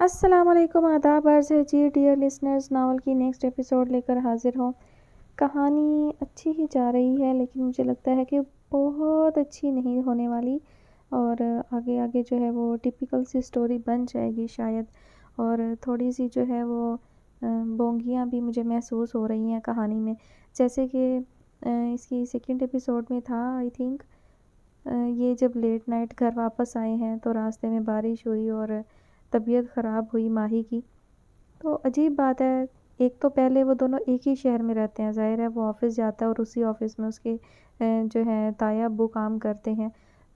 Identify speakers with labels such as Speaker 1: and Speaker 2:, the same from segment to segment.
Speaker 1: السلام علیکم، آداب عرض ہے جی ڈیئر لسنرز، ناول کی نیکسٹ ایپیسوڈ لے کر حاضر ہوں۔ کہانی اچھی ہی جا رہی ہے لیکن مجھے لگتا ہے کہ بہت اچھی نہیں ہونے والی، اور آگے آگے جو ہے وہ ٹپیکل سی سٹوری بن جائے گی شاید، اور تھوڑی سی جو ہے وہ بونگیاں بھی مجھے محسوس ہو رہی ہیں کہانی میں، جیسے کہ اس کی سیکنڈ ایپیسوڈ میں تھا آئی تھنک۔ یہ جب لیٹ نائٹ گھر واپس آئے ہیں تو راستے میں بارش ہوئی اور طبیعت خراب ہوئی ماہی کی۔ تو عجیب بات ہے، ایک تو پہلے وہ دونوں ایک ہی شہر میں رہتے ہیں، ظاہر ہے وہ آفس جاتا ہے اور اسی آفس میں اس کے جو ہے تایا ابو کام کرتے ہیں،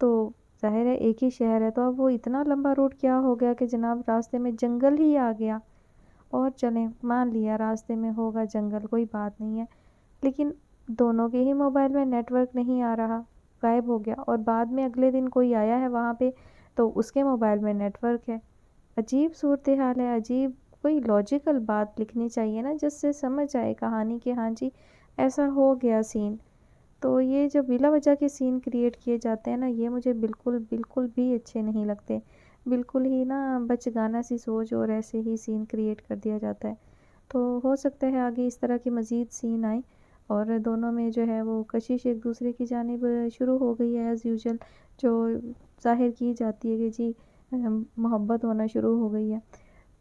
Speaker 1: تو ظاہر ہے ایک ہی شہر ہے، تو اب وہ اتنا لمبا روٹ کیا ہو گیا کہ جناب راستے میں جنگل ہی آ گیا۔ اور چلیں مان لیا راستے میں ہوگا جنگل، کوئی بات نہیں ہے، لیکن دونوں کے ہی موبائل میں نیٹ ورک نہیں آ رہا، غائب ہو گیا، اور بعد میں اگلے دن کوئی آیا ہے وہاں پہ تو اس کے موبائل میں نیٹ ورک ہے۔ عجیب صورتحال ہے، عجیب، کوئی لاجیکل بات لکھنی چاہیے نا جس سے سمجھ آئے کہانی کہ ہاں جی ایسا ہو گیا سین۔ تو یہ جو بلا وجہ کے سین کریٹ کیے جاتے ہیں نا، یہ مجھے بالکل بالکل بھی اچھے نہیں لگتے، بالکل ہی نا بچگانہ سی سوچ اور ایسے ہی سین کریٹ کر دیا جاتا ہے۔ تو ہو سکتا ہے آگے اس طرح کے مزید سین آئیں اور دونوں میں جو ہے وہ کشش ایک دوسرے کی جانب شروع ہو گئی ہے ایز یوزول، جو ظاہر کی جاتی ہے کہ جی محبت ہونا شروع ہو گئی ہے۔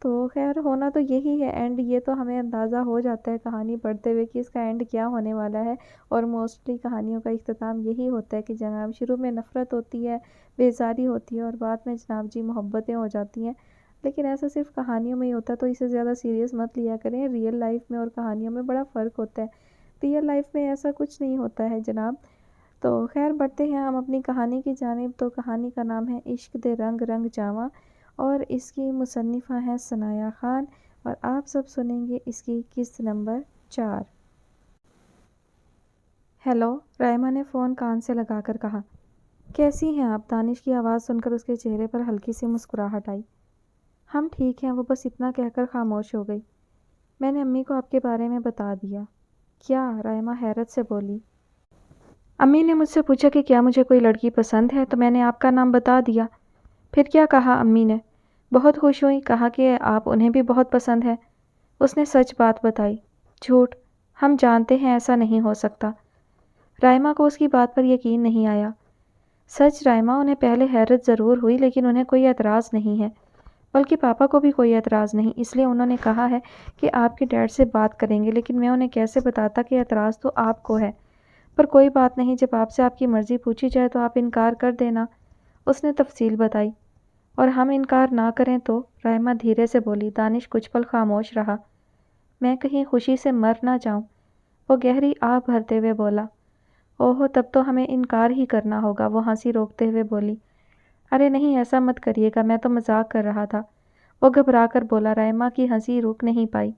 Speaker 1: تو خیر ہونا تو یہی ہے اینڈ، یہ تو ہمیں اندازہ ہو جاتا ہے کہانی پڑھتے ہوئے کہ اس کا اینڈ کیا ہونے والا ہے، اور موسٹلی کہانیوں کا اختتام یہی ہوتا ہے کہ جناب شروع میں نفرت ہوتی ہے، بیزاری ہوتی ہے، اور بعد میں جناب جی محبتیں ہو جاتی ہیں۔ لیکن ایسا صرف کہانیوں میں ہی ہوتا ہے تو اسے زیادہ سیریس مت لیا کریں، ریئل لائف میں اور کہانیوں میں بڑا فرق ہوتا ہے، ریئل لائف میں ایسا کچھ نہیں ہوتا ہے جناب۔ تو خیر بڑھتے ہیں ہم اپنی کہانی کی جانب۔ تو کہانی کا نام ہے عشق دے رنگ رنگ جاواں، اور اس کی مصنفہ ہیں ثنایا خان، اور آپ سب سنیں گے اس کی قسط نمبر 4۔ ہیلو، رائما نے فون کان سے لگا کر کہا۔ کیسی ہیں آپ؟ دانش کی آواز سن کر اس کے چہرے پر ہلکی سی مسکراہٹ آئی۔ ہم ٹھیک ہیں، وہ بس اتنا کہہ کر خاموش ہو گئی۔ میں نے امی کو آپ کے بارے میں بتا دیا۔ کیا؟ رائما حیرت سے بولی۔ امی نے مجھ سے پوچھا کہ کیا مجھے کوئی لڑکی پسند ہے، تو میں نے آپ کا نام بتا دیا۔ پھر کیا کہا امی نے؟ بہت خوش ہوئی، کہا کہ آپ انہیں بھی بہت پسند ہے۔ اس نے سچ بات بتائی؟ جھوٹ، ہم جانتے ہیں ایسا نہیں ہو سکتا۔ رائما کو اس کی بات پر یقین نہیں آیا۔ سچ رائما، انہیں پہلے حیرت ضرور ہوئی لیکن انہیں کوئی اعتراض نہیں ہے، بلکہ پاپا کو بھی کوئی اعتراض نہیں، اس لیے انہوں نے کہا ہے کہ آپ کے ڈیڈ سے بات کریں گے، لیکن میں انہیں کیسے بتاتا کہ اعتراض تو آپ کو ہے۔ پر کوئی بات نہیں، جب آپ سے آپ کی مرضی پوچھی جائے تو آپ انکار کر دینا۔ اس نے تفصیل بتائی۔ اور ہم انکار نہ کریں تو؟ رائما دھیرے سے بولی۔ دانش کچھ پل خاموش رہا۔ میں کہیں خوشی سے مر نہ جاؤں، وہ گہری آہ بھرتے ہوئے بولا۔ اوہ، تب تو ہمیں انکار ہی کرنا ہوگا، وہ ہنسی روکتے ہوئے بولی۔ ارے نہیں، ایسا مت کریے گا، میں تو مذاق کر رہا تھا، وہ گھبرا کر بولا۔ رائما کی ہنسی رک نہیں پائی۔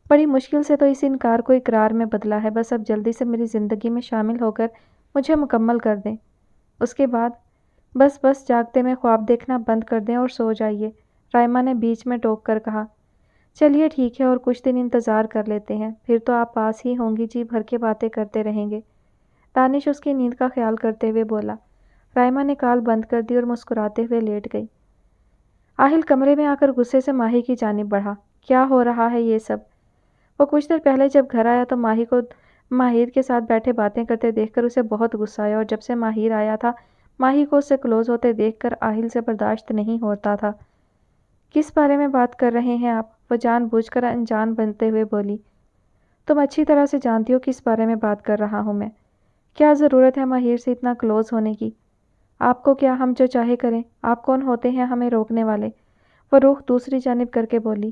Speaker 1: بڑی مشکل سے تو اس انکار کو اقرار میں بدلا ہے، بس اب جلدی سے میری زندگی میں شامل ہو کر مجھے مکمل کر دیں۔ اس کے بعد بس بس جاگتے میں خواب دیکھنا بند کر دیں اور سو جائیے، رائما نے بیچ میں ٹوک کر کہا۔ چلیے ٹھیک ہے، اور کچھ دن انتظار کر لیتے ہیں، پھر تو آپ پاس ہی ہوں گی، جی بھر کے باتیں کرتے رہیں گے۔ دانش اس کی نیند کا خیال کرتے ہوئے بولا۔ رائما نے کال بند کر دی اور مسکراتے ہوئے لیٹ گئی۔ آہل کمرے میں آ کر غصے سے ماہی کی جانب بڑھا۔ کیا ہو رہا ہے یہ سب؟ وہ کچھ دیر پہلے جب گھر آیا تو ماہی کو ماہر کے ساتھ بیٹھے باتیں کرتے دیکھ کر اسے بہت غصہ آیا، اور جب سے ماہر آیا تھا ماہی کو اس سے کلوز ہوتے دیکھ کر آہل سے برداشت نہیں ہوتا تھا۔ کس بارے میں بات کر رہے ہیں آپ؟ وہ جان بوجھ کر انجان بنتے ہوئے بولی۔ تم اچھی طرح سے جانتی ہو کس بارے میں بات کر رہا ہوں میں۔ کیا ضرورت ہے ماہر سے اتنا کلوز ہونے کی؟ آپ کو کیا ہم جو چاہے کریں؟ آپ کون ہوتے ہیں ہمیں روکنے والے؟ وہ رخ دوسری جانب کر کے بولی۔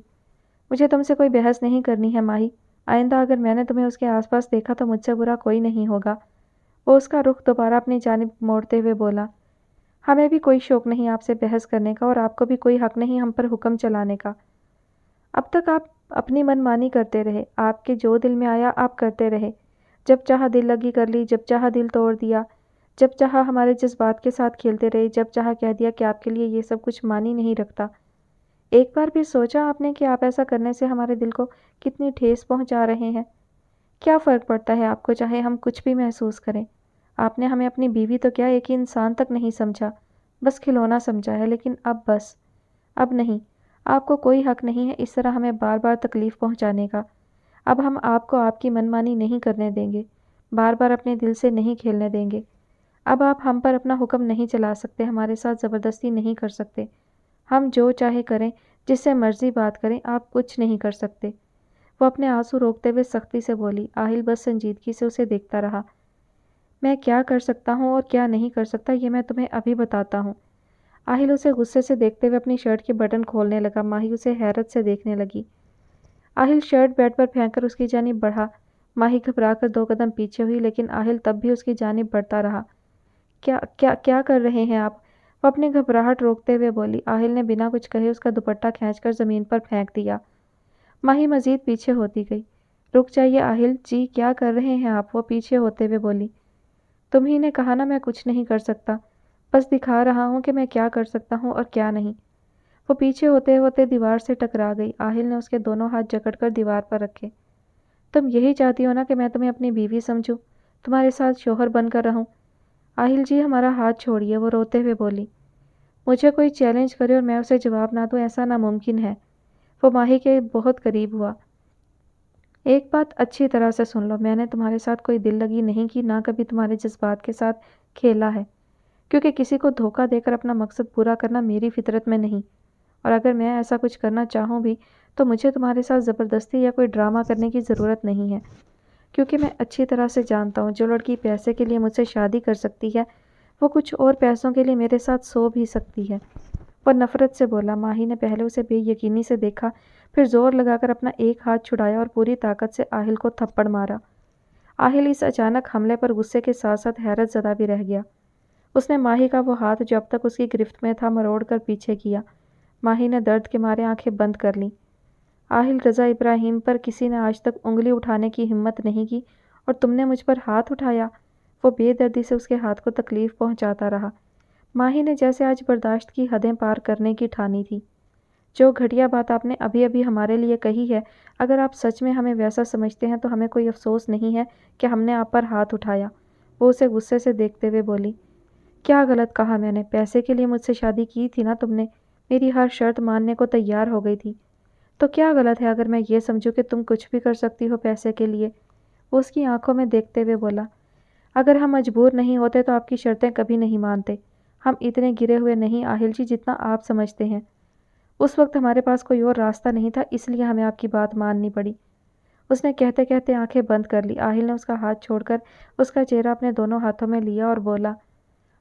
Speaker 1: مجھے تم سے کوئی بحث نہیں کرنی ہے ماہی، آئندہ اگر میں نے تمہیں اس کے آس پاس دیکھا تو مجھ سے برا کوئی نہیں ہوگا۔ وہ اس کا رخ دوبارہ اپنی جانب موڑتے ہوئے بولا۔ ہمیں بھی کوئی شوق نہیں آپ سے بحث کرنے کا، اور آپ کو بھی کوئی حق نہیں ہم پر حکم چلانے کا۔ اب تک آپ اپنی من مانی کرتے رہے، آپ کے جو دل میں آیا آپ کرتے رہے، جب چاہا دل لگی کر لی، جب چاہا دل توڑ دیا، جب چاہا ہمارے جذبات کے ساتھ کھیلتے رہے، جب چاہا کہہ دیا کہ آپ کے لیے یہ سب کچھ معنی نہیں رکھتا۔ ایک بار بھی سوچا آپ نے کہ آپ ایسا کرنے سے ہمارے دل کو کتنی ٹھیس پہنچا رہے ہیں؟ کیا فرق پڑتا ہے آپ کو چاہے ہم کچھ بھی محسوس کریں؟ آپ نے ہمیں اپنی بیوی تو کیا ایک انسان تک نہیں سمجھا، بس کھلونا سمجھا ہے، لیکن اب بس، اب نہیں، آپ کو کوئی حق نہیں ہے اس طرح ہمیں بار بار تکلیف پہنچانے کا۔ اب ہم آپ کو آپ کی منمانی نہیں کرنے دیں گے، بار بار اپنے دل سے نہیں کھیلنے دیں گے۔ اب آپ ہم پر اپنا حکم نہیں چلا سکتے، ہمارے ساتھ زبردستی نہیں کر سکتے۔ ہم جو چاہے کریں، جس سے مرضی بات کریں، آپ کچھ نہیں کر سکتے۔ وہ اپنے آنسو روکتے ہوئے سختی سے بولی۔ آہل بس سنجیدگی سے اسے دیکھتا رہا۔ میں کیا کر سکتا ہوں اور کیا نہیں کر سکتا یہ میں تمہیں ابھی بتاتا ہوں۔ آہل اسے غصے سے دیکھتے ہوئے اپنی شرٹ کے بٹن کھولنے لگا۔ ماہی اسے حیرت سے دیکھنے لگی۔ آہل شرٹ بیڈ پر پھینک کر اس کی جانب بڑھا۔ ماہی گھبرا کر 2 قدم پیچھے ہوئی، لیکن آہل تب بھی اس کی جانب بڑھتا رہا۔ کیا کر رہے ہیں آپ؟ وہ اپنی گھبراہٹ روکتے ہوئے بولی۔ آہل نے بنا کچھ کہے اس کا دوپٹہ کھینچ کر زمین پر پھینک دیا۔ ماہی مزید پیچھے ہوتی گئی۔ رک جائیے آہل جی، کیا کر رہے ہیں آپ؟ وہ پیچھے ہوتے ہوئے بولی۔ تم ہی نے کہا نا میں کچھ نہیں کر سکتا، بس دکھا رہا ہوں کہ میں کیا کر سکتا ہوں اور کیا نہیں۔ وہ پیچھے ہوتے ہوتے دیوار سے ٹکرا گئی۔ آہل نے اس کے دونوں ہاتھ جکڑ کر دیوار پر رکھے۔ تم یہی چاہتی ہو نا کہ میں تمہیں اپنی بیوی سمجھوں، تمہارے ساتھ شوہر بن کر رہوں؟ آہل جی ہمارا ہاتھ چھوڑیے، وہ روتے ہوئے بولی۔ مجھے کوئی چیلنج کرے اور میں اسے جواب نہ دوں، ایسا ناممکن ہے۔ وہ ماہی کے بہت قریب ہوا۔ ایک بات اچھی طرح سے سن لو، میں نے تمہارے ساتھ کوئی دل لگی نہیں کی، نہ کبھی تمہارے جذبات کے ساتھ کھیلا ہے، کیونکہ کسی کو دھوکہ دے کر اپنا مقصد پورا کرنا میری فطرت میں نہیں، اور اگر میں ایسا کچھ کرنا چاہوں بھی تو مجھے تمہارے ساتھ زبردستی یا کوئی ڈرامہ کرنے کی ضرورت نہیں ہے، کیونکہ میں اچھی طرح سے جانتا ہوں جو لڑکی پیسے کے لیے مجھ سے شادی کر سکتی ہے وہ کچھ اور پیسوں کے لیے میرے ساتھ سو بھی سکتی ہے۔ وہ نفرت سے بولا۔ ماہی نے پہلے اسے بے یقینی سے دیکھا، پھر زور لگا کر اپنا ایک ہاتھ چھڑایا اور پوری طاقت سے آہل کو تھپڑ مارا۔ آہل اس اچانک حملے پر غصے کے ساتھ ساتھ حیرت زدہ بھی رہ گیا۔ اس نے ماہی کا وہ ہاتھ جو اب تک اس کی گرفت میں تھا مروڑ کر پیچھے کیا۔ ماہی نے درد کے مارے آنکھیں بند کر لیں۔ آہل رضا ابراہیم پر کسی نے آج تک انگلی اٹھانے کی ہمت نہیں کی اور تم نے مجھ پر ہاتھ اٹھایا؟ وہ بے دردی سے اس کے ہاتھ کو تکلیف پہنچاتا رہا۔ ماہی نے جیسے آج برداشت کی حدیں پار کرنے کی ٹھانی تھی۔ جو گھٹیا بات آپ نے ابھی ابھی ہمارے لیے کہی ہے، اگر آپ سچ میں ہمیں ویسا سمجھتے ہیں تو ہمیں کوئی افسوس نہیں ہے کہ ہم نے آپ پر ہاتھ اٹھایا۔ وہ اسے غصے سے دیکھتے ہوئے بولی۔ کیا غلط کہا میں نے؟ پیسے کے لیے مجھ سے شادی کی تھی نا تم نے، میری ہر شرط ماننے کو تیار ہو گئی تھی، تو کیا غلط ہے اگر میں یہ سمجھوں کہ تم کچھ بھی کر سکتی ہو پیسے کے لیے؟ وہ اس کی آنکھوں میں دیکھتے ہوئے بولا۔ اگر ہم مجبور نہیں ہوتے تو آپ کی شرطیں کبھی نہیں مانتے۔ ہم اتنے گرے ہوئے نہیں آہل جی جتنا آپ سمجھتے ہیں۔ اس وقت ہمارے پاس کوئی اور راستہ نہیں تھا، اس لیے ہمیں آپ کی بات ماننی پڑی۔ اس نے کہتے کہتے آنکھیں بند کر لی۔ آہل نے اس کا ہاتھ چھوڑ کر اس کا چہرہ اپنے دونوں ہاتھوں میں لیا اور بولا۔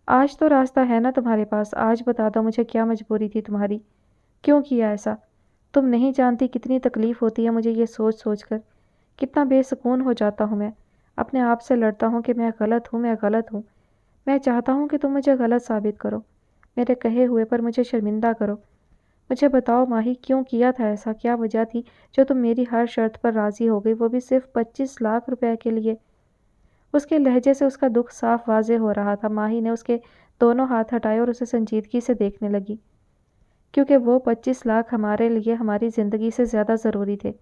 Speaker 1: آج تو راستہ ہے نا تمہارے پاس، آج بتا دو مجھے کیا مجبوری تھی تمہاری؟ کیوں کیا ایسا؟ تم نہیں جانتی کتنی تکلیف ہوتی ہے مجھے یہ سوچ سوچ کر، کتنا بے سکون ہو جاتا ہوں میں، اپنے آپ سے لڑتا ہوں کہ میں غلط ہوں، میں غلط ہوں۔ میں چاہتا ہوں کہ تم مجھے غلط ثابت کرو، میرے کہے ہوئے پر مجھے شرمندہ کرو۔ مجھے بتاؤ ماہی، کیوں کیا تھا ایسا؟ کیا وجہ تھی جو تم میری ہر شرط پر راضی ہو گئی، وہ بھی صرف 25 لاکھ روپے کے لیے؟ اس کے لہجے سے اس کا دکھ صاف واضح ہو رہا تھا۔ ماہی نے اس کے دونوں ہاتھ ہٹائے اور اسے سنجیدگی سے دیکھنے لگی۔ کیونکہ وہ 25 لاکھ ہمارے لیے ہماری زندگی سے زیادہ ضروری تھے۔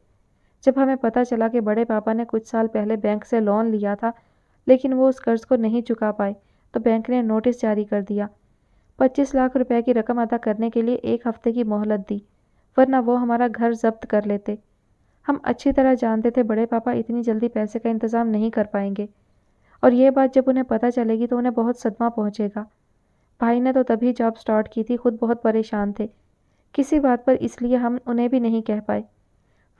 Speaker 1: جب ہمیں پتہ چلا کہ بڑے پاپا نے کچھ سال پہلے بینک سے لون لیا تھا لیکن وہ اس قرض کو نہیں چکا پائے تو بینک نے نوٹس جاری کر دیا، 25 لاکھ روپے کی رقم ادا کرنے کے لیے 1 ہفتے کی مہلت دی، ورنہ وہ ہمارا گھر ضبط کر لیتے۔ ہم اچھی طرح جانتے تھے بڑے پاپا اتنی جلدی پیسے کا انتظام نہیں کر پائیں گے، اور یہ بات جب انہیں پتہ چلے گی تو انہیں بہت صدمہ پہنچے گا۔ بھائی نے تو تبھی جاب سٹارٹ کی تھی، خود بہت پریشان تھے کسی بات پر، اس لیے ہم انہیں بھی نہیں کہہ پائے۔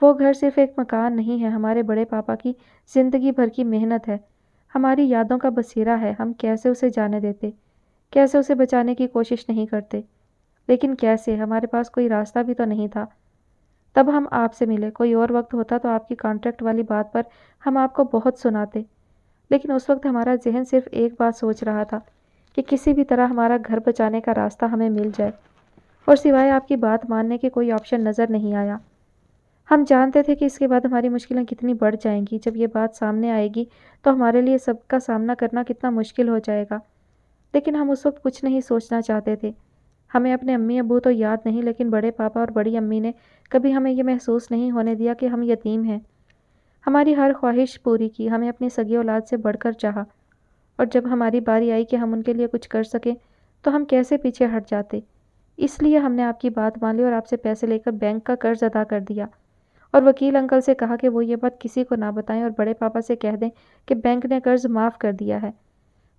Speaker 1: وہ گھر صرف ایک مکان نہیں ہے، ہمارے بڑے پاپا کی زندگی بھر کی محنت ہے، ہماری یادوں کا بسیرا ہے۔ ہم کیسے اسے جانے دیتے، کیسے اسے بچانے کی کوشش نہیں کرتے؟ لیکن کیسے؟ ہمارے پاس کوئی راستہ بھی تو نہیں تھا۔ تب ہم آپ سے ملے، کوئی اور وقت ہوتا تو آپ کی کانٹریکٹ والی بات پر ہم آپ کو بہت سناتے، لیکن اس وقت ہمارا ذہن صرف ایک بات سوچ رہا تھا کہ کسی بھی طرح ہمارا گھر بچانے کا راستہ ہمیں مل جائے، اور سوائے آپ کی بات ماننے کے کوئی آپشن نظر نہیں آیا۔ ہم جانتے تھے کہ اس کے بعد ہماری مشکلیں کتنی بڑھ جائیں گی، جب یہ بات سامنے آئے گی تو ہمارے لیے سب کا سامنا کرنا کتنا مشکل ہو جائے گا، لیکن ہم اس وقت کچھ نہیں سوچنا چاہتے تھے۔ ہمیں اپنے امی ابو تو یاد نہیں، لیکن بڑے پاپا اور بڑی امی نے کبھی ہمیں یہ محسوس نہیں ہونے دیا کہ ہم یتیم ہیں۔ ہماری ہر خواہش پوری کی، ہمیں اپنی سگی اولاد سے بڑھ کر چاہا، اور جب ہماری باری آئی کہ ہم ان کے لیے کچھ کر سکیں تو ہم کیسے پیچھے ہٹ جاتے، اس لیے ہم نے آپ کی بات مان لی اور آپ سے پیسے لے کر بینک کا قرض ادا کر دیا، اور وکیل انکل سے کہا کہ وہ یہ بات کسی کو نہ بتائیں اور بڑے پاپا سے کہہ دیں کہ بینک نے قرض معاف کر دیا ہے۔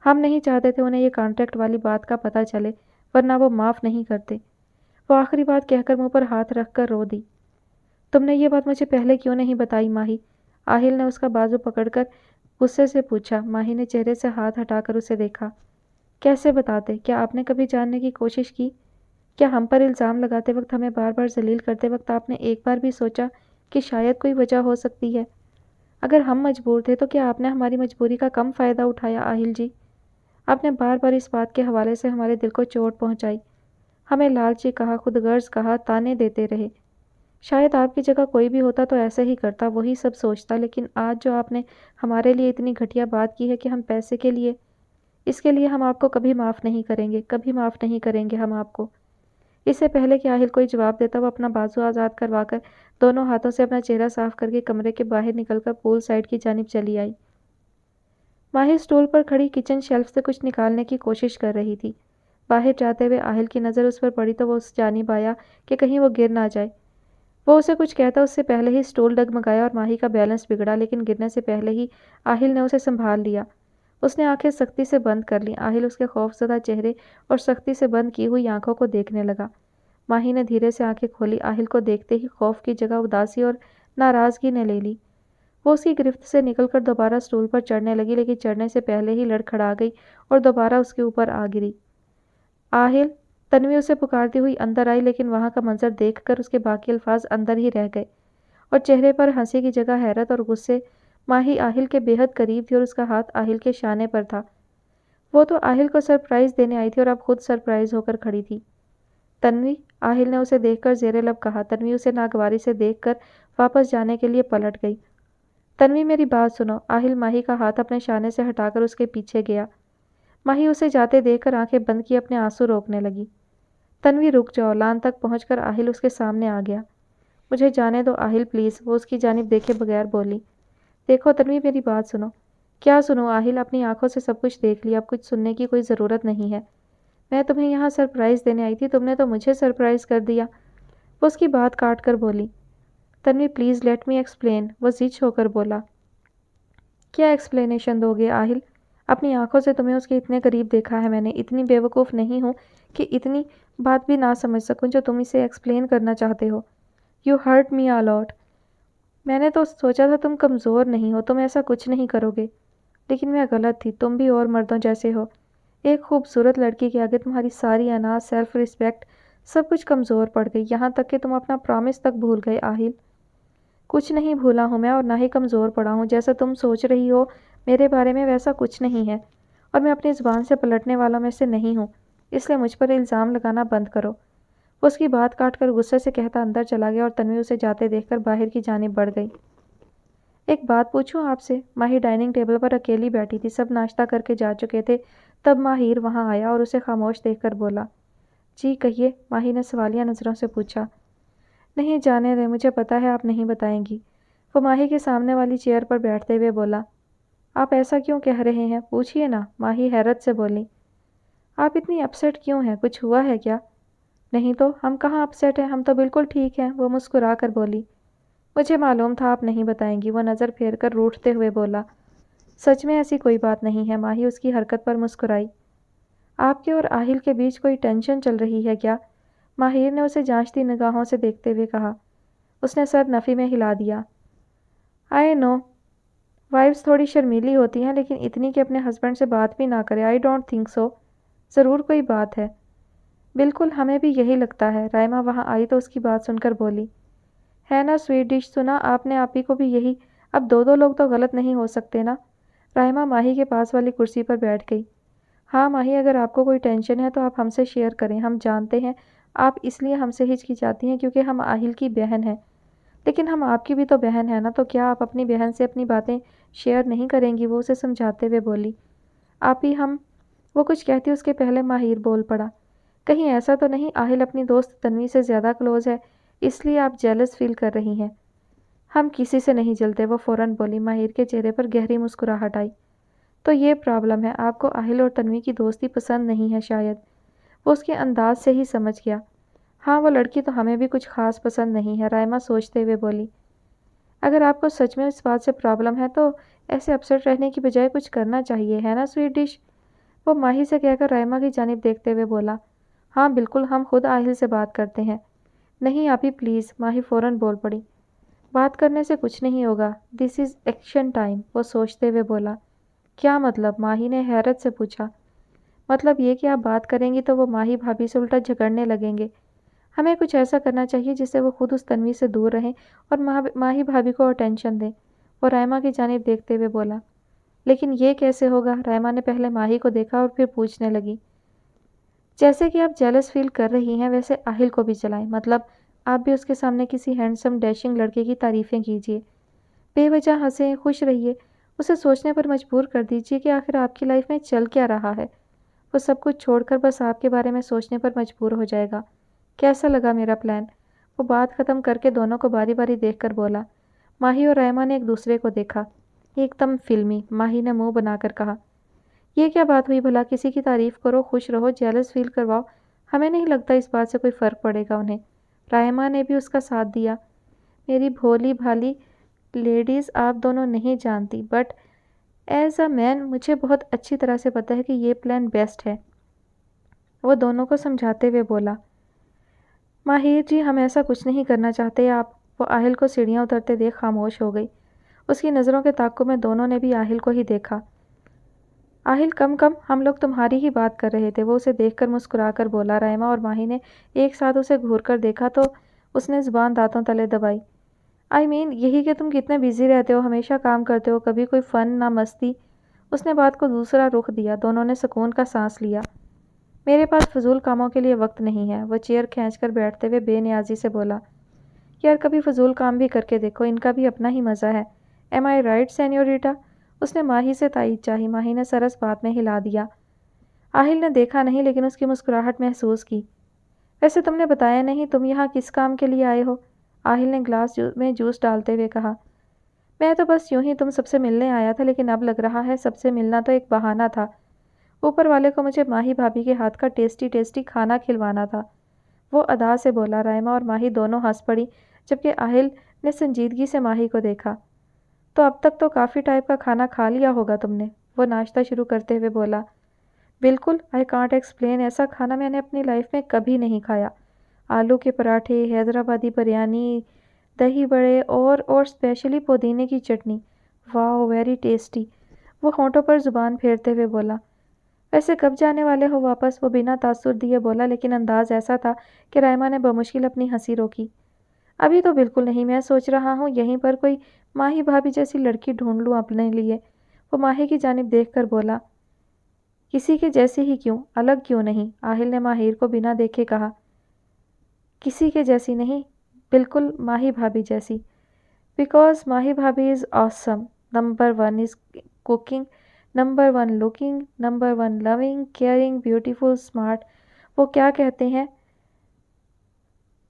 Speaker 1: ہم نہیں چاہتے تھے انہیں یہ کانٹریکٹ والی بات کا پتہ چلے، ورنہ وہ معاف نہیں کرتے۔ وہ آخری بات کہہ کر منہ پر ہاتھ رکھ کر رو دی۔ تم نے یہ بات مجھے پہلے کیوں نہیں بتائی ماہی؟ آہل نے اس کا بازو پکڑ کر غصے سے پوچھا۔ ماہی نے چہرے سے ہاتھ ہٹا کر اسے دیکھا۔ کیسے بتاتے؟ کیا آپ نے کبھی جاننے کی کوشش کی؟ کیا ہم پر الزام لگاتے وقت، ہمیں بار بار ذلیل کرتے وقت آپ نے ایک بار بھی سوچا کہ شاید کوئی وجہ ہو سکتی ہے؟ اگر ہم مجبور تھے تو کیا آپ نے ہماری مجبوری کا کم فائدہ اٹھایا آہل جی؟ آپ نے بار بار اس بات کے حوالے سے ہمارے دل کو چوٹ پہنچائی، ہمیں لالچی کہا، خود غرض کہا، تانے دیتے رہے۔ شاید آپ کی جگہ کوئی بھی ہوتا تو ایسا ہی کرتا، وہی سب سوچتا، لیکن آج جو آپ نے ہمارے لیے اتنی گھٹیا بات کی ہے کہ ہم پیسے کے لیے، اس کے لیے ہم آپ کو کبھی معاف نہیں کریں گے، کبھی معاف نہیں کریں گے ہم آپ کو۔ اس سے پہلے کہ آہل کوئی جواب دیتا، وہ اپنا بازو آزاد کروا کر دونوں ہاتھوں سے اپنا چہرہ صاف کر کے کمرے کے باہر نکل کر پول سائڈ کی جانب چلی آئی۔ ماہی سٹول پر کھڑی کچن شیلف سے کچھ نکالنے کی کوشش کر رہی تھی۔ باہر جاتے ہوئے آہل کی نظر اس پر پڑی تو وہ اس جانب آیا کہ کہیں وہ گر نہ جائے۔ وہ اسے کچھ کہتا اس سے پہلے ہی سٹول ڈگمگایا اور ماہی کا بیلنس بگڑا، لیکن گرنے سے پہلے ہی آہل نے اسے سنبھال لیا۔ اس نے آنکھیں سختی سے بند کر لیں۔ آہل اس کے خوف زدہ چہرے اور سختی سے بند کی ہوئی آنکھوں کو دیکھنے لگا۔ ماہی نے دھیرے سے آنکھیں کھولی۔ آہل کو دیکھتے ہی خوف کی جگہ اداسی اور ناراضگی نے لے لی۔ وہ اس کی گرفت سے نکل کر دوبارہ سٹول پر چڑھنے لگی، لیکن چڑھنے سے پہلے ہی لڑکھڑا گئی اور دوبارہ اس کے اوپر آ گری۔ آہل! تنوی اسے پکارتی ہوئی اندر آئی، لیکن وہاں کا منظر دیکھ کر اس کے باقی الفاظ اندر ہی رہ گئے، اور چہرے پر ہنسی کی جگہ حیرت اور غصے۔ ماہی آہل کے بے حد قریب تھی اور اس کا ہاتھ آہل کے شانے پر تھا۔ وہ تو آہل کو سرپرائز دینے آئی تھی اور اب خود سرپرائز ہو کر کھڑی تھی۔ تنوی! آہل نے اسے دیکھ کر زیر لب کہا۔ تنوی اسے ناگواری سے دیکھ کر واپس جانے کے لیے پلٹ گئی۔ تنوی میری بات سنو۔ آہل ماہی کا ہاتھ اپنے شانے سے ہٹا کر اس کے پیچھے گیا۔ ماہی اسے جاتے دیکھ کر آنکھیں بند کی اپنے آنسو روکنے لگی۔ تنوی رک جاؤ۔ لان تک پہنچ کر آہل اس کے سامنے آ گیا۔ مجھے جانے دو آہل پلیز، وہ اس کی جانب دیکھے بغیر بولی۔ دیکھو تنوی میری بات سنو۔ کیا سنو آہل؟ اپنی آنکھوں سے سب کچھ دیکھ لیا، اب کچھ سننے کی کوئی ضرورت نہیں ہے۔ میں تمہیں یہاں سرپرائز دینے آئی تھی، تم نے تو مجھے سرپرائز کر دیا، وہ اس کی بات کاٹ کر بولی۔ Tanvi please let me explain, وہ زچ ہو کر بولا۔ کیا ایکسپلینیشن دو گے آہل؟ اپنی آنکھوں سے تمہیں اس کے اتنے قریب دیکھا ہے میں نے، اتنی بے وقوف نہیں ہوں کہ اتنی بات بھی نہ سمجھ سکوں جو تم اسے ایکسپلین کرنا چاہتے ہو۔ یو ہرٹ می اے لاٹ۔ میں نے تو سوچا تھا تم کمزور نہیں ہو، تم ایسا کچھ نہیں کرو گے، لیکن میں غلط تھی، تم بھی اور مردوں جیسے ہو۔ ایک خوبصورت لڑکی کے آگے تمہاری ساری انا، سیلف ریسپیکٹ، سب کچھ کمزور پڑ گئی، یہاں تک کہ تم اپنا پرامس تک بھول گئے آہل۔ کچھ نہیں بھولا ہوں میں اور نہ ہی کمزور پڑا ہوں، جیسا تم سوچ رہی ہو میرے بارے میں ویسا کچھ نہیں ہے، اور میں اپنی زبان سے پلٹنے والوں میں سے نہیں ہوں، اس لیے مجھ پر الزام لگانا بند کرو۔ وہ اس کی بات کاٹ کر غصے سے کہتا اندر چلا گیا اور تنوی اسے جاتے دیکھ کر باہر کی جانب بڑھ گئی۔ ایک بات پوچھوں آپ سے؟ ماہی ڈائننگ ٹیبل پر اکیلی بیٹھی تھی، سب ناشتہ کر کے جا چکے تھے تب ماہر وہاں آیا اور اسے خاموش دیکھ کر بولا۔ جی کہیے، ماہی نے سوالیہ نظروں سے پوچھا۔ نہیں جانے دیں، مجھے پتا ہے آپ نہیں بتائیں گی، وہ ماہی کے سامنے والی چیئر پر بیٹھتے ہوئے بولا۔ آپ ایسا کیوں کہہ رہے ہیں؟ پوچھئے نا، ماہی حیرت سے بولی۔ آپ اتنی اپسیٹ کیوں ہیں؟ کچھ ہوا ہے کیا؟ نہیں تو، ہم کہاں اپسیٹ ہیں، ہم تو بالکل ٹھیک ہیں، وہ مسکرا کر بولی۔ مجھے معلوم تھا آپ نہیں بتائیں گی، وہ نظر پھیر کر روٹھتے ہوئے بولا۔ سچ میں ایسی کوئی بات نہیں ہے، ماہی اس کی حرکت پر مسکرائی۔ آپ کے اور آہل کے بیچ کوئی ٹینشن چل رہی ہے کیا؟ ماہر نے اسے جانچتی نگاہوں سے دیکھتے ہوئے کہا۔ اس نے سر نفی میں ہلا دیا۔ آئی نو، وائفز تھوڑی شرمیلی ہوتی ہیں، لیکن اتنی کہ اپنے ہسبینڈ سے بات بھی نہ کرے، آئی ڈونٹ تھنک سو۔ ضرور کوئی بات ہے۔ بالکل، ہمیں بھی یہی لگتا ہے۔ رائما وہاں آئی تو اس کی بات سن کر بولی۔ ہے نا سویٹ ڈش، سنا آپ نے آپی کو بھی یہی؟ اب دو لوگ تو غلط نہیں ہو سکتے نا؟ رائما ماہی کے پاس والی کرسی پر بیٹھ گئی۔ ہاں ماہی، اگر آپ کو کوئی ٹینشن ہے تو آپ ہم سے شیئر کریں، ہم جانتے ہیں آپ اس لیے ہم سے ہچکچاتی ہیں کیونکہ ہم آہل کی بہن ہیں، لیکن ہم آپ کی بھی تو بہن ہیں نا، تو کیا آپ اپنی بہن سے اپنی باتیں شیئر نہیں کریں گی؟ وہ اسے سمجھاتے ہوئے بولی۔ آپی وہ کچھ کہتی اس کے پہلے ماہر بول پڑا۔ کہیں ایسا تو نہیں آہل اپنی دوست تنوی سے زیادہ کلوز ہے، اس لیے آپ جیلس فیل کر رہی ہیں؟ ہم کسی سے نہیں جلتے، وہ فوراً بولی۔ ماہر کے چہرے پر گہری مسکراہٹ آئی۔ تو یہ پرابلم ہے، آپ کو آہل اور تنوی کی دوستی پسند نہیں ہے شاید، وہ اس کے انداز سے ہی سمجھ گیا۔ ہاں وہ لڑکی تو ہمیں بھی کچھ خاص پسند نہیں ہے، رائما سوچتے ہوئے بولی۔ اگر آپ کو سچ میں اس بات سے پرابلم ہے تو ایسے اپسیٹ رہنے کی بجائے کچھ کرنا چاہیے، ہے نا سویٹ ڈش؟ وہ ماہی سے کہہ کر رائما کی جانب دیکھتے ہوئے بولا۔ ہاں بالکل، ہم خود آہل سے بات کرتے ہیں۔ نہیں آپی پلیز، ماہی فوراً بول پڑی۔ بات کرنے سے کچھ نہیں ہوگا، دس از ایکشن ٹائم، وہ سوچتے ہوئے بولا۔ کیا مطلب؟ ماہی نے حیرت سے پوچھا۔ مطلب یہ کہ آپ بات کریں گی تو وہ ماہی بھابھی سے الٹا جھگڑنے لگیں گے۔ ہمیں کچھ ایسا کرنا چاہیے جس سے وہ خود اس تنوی سے دور رہیں اور ماہی بھابھی کو اٹینشن دیں، وہ رائما کی جانب دیکھتے ہوئے بولا۔ لیکن یہ کیسے ہوگا؟ رائما نے پہلے ماہی کو دیکھا اور پھر پوچھنے لگی۔ جیسے کہ آپ جیلس فیل کر رہی ہیں ویسے آہل کو بھی چلائیں، مطلب آپ بھی اس کے سامنے کسی ہینڈسم ڈیشنگ لڑکے کی تعریفیں کیجیے، بے وجہ ہنسیں، خوش رہیے، اسے سوچنے پر مجبور کر دیجیے کہ آخر آپ کی لائف میں چل کیا رہا ہے۔ وہ سب کچھ چھوڑ کر بس آپ کے بارے میں سوچنے پر مجبور ہو جائے گا۔ کیسا لگا میرا پلان؟ وہ بات ختم کر کے دونوں کو باری باری دیکھ کر بولا۔ ماہی اور رائما نے ایک دوسرے کو دیکھا۔ ایک دم فلمی، ماہی نے منہ بنا کر کہا۔ یہ کیا بات ہوئی بھلا؟ کسی کی تعریف کرو، خوش رہو، جیلس فیل کرواؤ، ہمیں نہیں لگتا اس بات سے کوئی فرق پڑے گا انہیں۔ رائما نے بھی اس کا ساتھ دیا۔ میری بھولی بھالی لیڈیز آپ دونوں نہیں جانتی، بٹ ایز اے مین مجھے بہت اچھی طرح سے پتہ ہے کہ یہ پلان بیسٹ ہے، وہ دونوں کو سمجھاتے ہوئے بولا۔ ماہر جی ہم ایسا کچھ نہیں کرنا چاہتے آپ، وہ آہل کو سیڑھیاں اترتے دیکھ خاموش ہو گئی۔ اس کی نظروں کے تعاقب میں دونوں نے بھی آہل کو ہی دیکھا۔ آہل کم ہم لوگ تمہاری ہی بات کر رہے تھے، وہ اسے دیکھ کر مسکرا کر بولا۔ رائما اور ماہی نے ایک ساتھ اسے گھور کر دیکھا تو اس نے زبان دانتوں تلے دبائی۔ آئی مین یہی کہ تم کتنے بیزی رہتے ہو، ہمیشہ کام کرتے ہو، کبھی کوئی فن نہ مستی۔ اس نے بات کو دوسرا رخ دیا۔ دونوں نے سکون کا سانس لیا۔ میرے پاس فضول کاموں کے لیے وقت نہیں ہے، وہ چیئر کھینچ کر بیٹھتے ہوئے بے نیازی سے بولا۔ یار کبھی فضول کام بھی کر کے دیکھو، ان کا بھی اپنا ہی مزہ ہے۔ ایم آئی رائٹ سینیوریٹا؟ اس نے ماہی سے تائید چاہی۔ ماہی نے سر اس بات میں ہلا دیا۔ آہل نے دیکھا نہیں لیکن اس کی مسکراہٹ محسوس کی۔ ویسے تم نے بتایا نہیں تم یہاں کس کام کے لیے آئے ہو؟ آہل نے گلاس میں جوس ڈالتے ہوئے کہا۔ میں تو بس یوں ہی تم سب سے ملنے آیا تھا، لیکن اب لگ رہا ہے سب سے ملنا تو ایک بہانہ تھا۔ اوپر والے کو مجھے ماہی بھابھی کے ہاتھ کا ٹیسٹی کھانا کھلوانا تھا، وہ ادا سے بولا۔ رائما اور ماہی دونوں ہنس پڑی جبکہ آہل نے سنجیدگی سے ماہی کو دیکھا۔ تو اب تک تو کافی ٹائپ کا کھانا کھا لیا ہوگا تم نے، وہ ناشتہ شروع کرتے ہوئے بولا۔ بالکل، آئی کانٹ ایکسپلین، ایسا کھانا میں نے اپنی لائف میں کبھی نہیں کھایا۔ آلو کے پراٹھے، حیدرآبادی بریانی، دہی بڑے اور اسپیشلی پودینے کی چٹنی، واو ویری ٹیسٹی، وہ ہونٹوں پر زبان پھیرتے ہوئے بولا۔ ویسے کب جانے والے ہو واپس؟ وہ بنا تاثر دیے بولا، لیکن انداز ایسا تھا کہ رائما نے بمشکل اپنی ہنسی روکی۔ ابھی تو بالکل نہیں، میں سوچ رہا ہوں یہیں پر کوئی ماہی بھابھی جیسی لڑکی ڈھونڈ لوں اپنے لیے، وہ ماہی کی جانب دیکھ کر بولا۔ کسی کے جیسی ہی کیوں، الگ کیوں نہیں؟ آہل نے ماہر کو بنا دیکھے کہا۔ کسی کے جیسی نہیں، بالکل ماہی بھابھی جیسی، بیکاز ماہی بھابھی از آسم، نمبر 1 از کوکنگ، نمبر 1 لکنگ، نمبر 1 لونگ، کیئرنگ، بیوٹیفل، اسمارٹ، وہ کیا کہتے ہیں،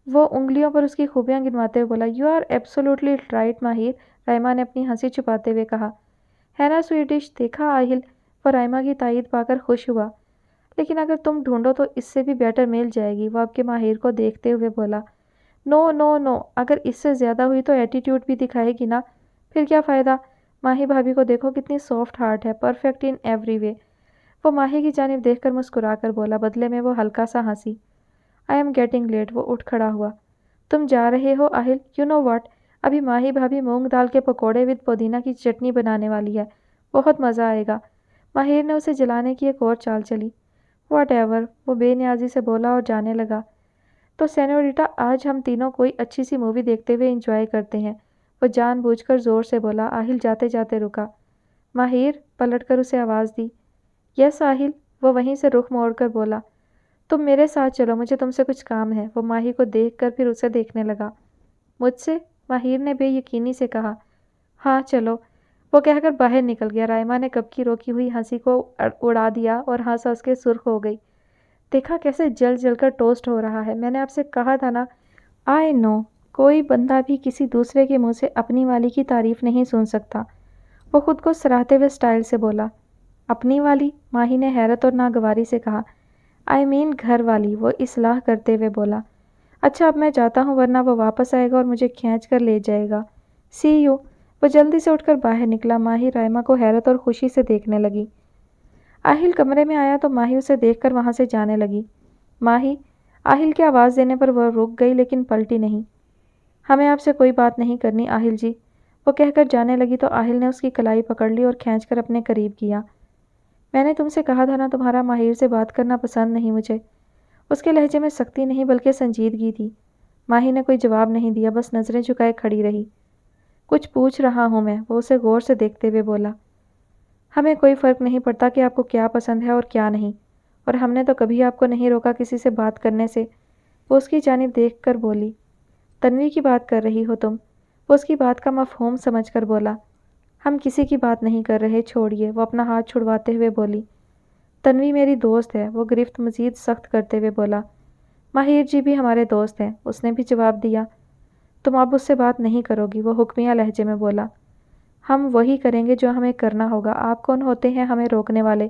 Speaker 1: وہ انگلیوں پر اس کی خوبیاں گنواتے ہوئے بولا۔ یو آر ایبسولوٹلی رائٹ ماہر، رائما نے اپنی ہنسی چھپاتے ہوئے کہا۔ ہے نا سویٹش؟ دیکھا آہل، وہ رائما کی تائید پا کر خوش ہوا۔ لیکن اگر تم ڈھونڈو تو اس سے بھی بیٹر مل جائے گی، وہ آپ کے ماہر کو دیکھتے ہوئے بولا۔ نو نو نو، اگر اس سے زیادہ ہوئی تو ایٹیٹیوڈ بھی دکھائے گی نا، پھر کیا فائدہ؟ ماہی بھابھی کو دیکھو کتنی سافٹ ہارٹ ہے، پرفیکٹ ان ایوری وے، وہ ماہی کی جانب دیکھ کر مسکرا کر بولا۔ بدلے میں وہ ہلکا سا ہنسی۔ آئی ایم گیٹنگ لیٹ، وہ اٹھ کھڑا ہوا۔ تم جا رہے ہو آہل؟ یو نو واٹ، ابھی ماہی بھابھی مونگ دال کے پکوڑے وتھ پودینہ کی چٹنی بنانے والی ہے، بہت مزہ آئے گا۔ ماہر نے اسے جلانے کی ایک اور چال چلی۔ واٹ ایور، وہ بے نیازی سے بولا اور جانے لگا۔ تو سینیوریٹا آج ہم تینوں کوئی اچھی سی مووی دیکھتے ہوئے انجوائے کرتے ہیں، وہ جان بوجھ کر زور سے بولا۔ آہل جاتے جاتے رکا۔ ماہر پلٹ کر اسے آواز دی۔ یس آہل، وہ وہیں سے رخ موڑ کر بولا۔ تم میرے ساتھ چلو، مجھے تم سے کچھ کام ہے، وہ ماہی کو دیکھ کر پھر اسے دیکھنے لگا۔ مجھ سے؟ ماہر نے بے یقینی سے کہا۔ ہاں چلو، وہ کہہ کر باہر نکل گیا۔ رائما نے کب کی روکی ہوئی ہنسی کو اڑا دیا اور ہنس ہنس کے سرخ ہو گئی۔ دیکھا کیسے جل جل کر ٹوسٹ ہو رہا ہے، میں نے آپ سے کہا تھا نا۔ آئی نو، کوئی بندہ بھی کسی دوسرے کے منہ سے اپنی والی کی تعریف نہیں سن سکتا، وہ خود کو سراہتے ہوئے سٹائل سے بولا۔ اپنی والی؟ ماہی نے حیرت اور ناگواری سے کہا۔ گھر والی، وہ اصلاح کرتے ہوئے بولا۔ اچھا اب میں جاتا ہوں ورنہ وہ واپس آئے گا اور مجھے کھینچ کر لے جائے گا۔ سی یو۔ وہ جلدی سے اٹھ کر باہر نکلا۔ ماہی رائما کو حیرت اور خوشی سے دیکھنے لگی۔ آہل کمرے میں آیا تو ماہی اسے دیکھ کر وہاں سے جانے لگی۔ ماہی، آہل کی آواز دینے پر وہ رک گئی لیکن پلٹی نہیں۔ ہمیں آپ سے کوئی بات نہیں کرنی آہل جی، وہ کہہ کر جانے لگی تو آہل نے اس کی کلائی پکڑ لی اور کھینچ کر اپنے قریب کیا۔ میں نے تم سے کہا تھا نا تمہارا ماہر سے بات کرنا پسند نہیں مجھے۔ اس کے لہجے میں سختی نہیں بلکہ سنجیدگی تھی۔ ماہی نے کوئی جواب نہیں دیا، بس نظریں جھکائے کھڑی رہی۔ کچھ پوچھ رہا ہوں میں، وہ اسے غور سے دیکھتے ہوئے بولا۔ ہمیں کوئی فرق نہیں پڑتا کہ آپ کو کیا پسند ہے اور کیا نہیں، اور ہم نے تو کبھی آپ کو نہیں روکا کسی سے بات کرنے سے۔ وہ اس کی جانب دیکھ کر بولی۔ تنوی کی بات کر رہی ہو تم؟ وہ اس کی بات کا مفہوم سمجھ کر بولا۔ ہم کسی کی بات نہیں کر رہے، چھوڑیے، وہ اپنا ہاتھ چھڑواتے ہوئے بولی۔ تنوی میری دوست ہے، وہ گرفت مزید سخت کرتے ہوئے بولا۔ ماہر جی بھی ہمارے دوست ہیں، اس نے بھی جواب دیا۔ تم اب اس سے بات نہیں کرو گی، وہ حکمیہ لہجے میں بولا۔ ہم وہی کریں گے جو ہمیں کرنا ہوگا، آپ کون ہوتے ہیں ہمیں روکنے والے؟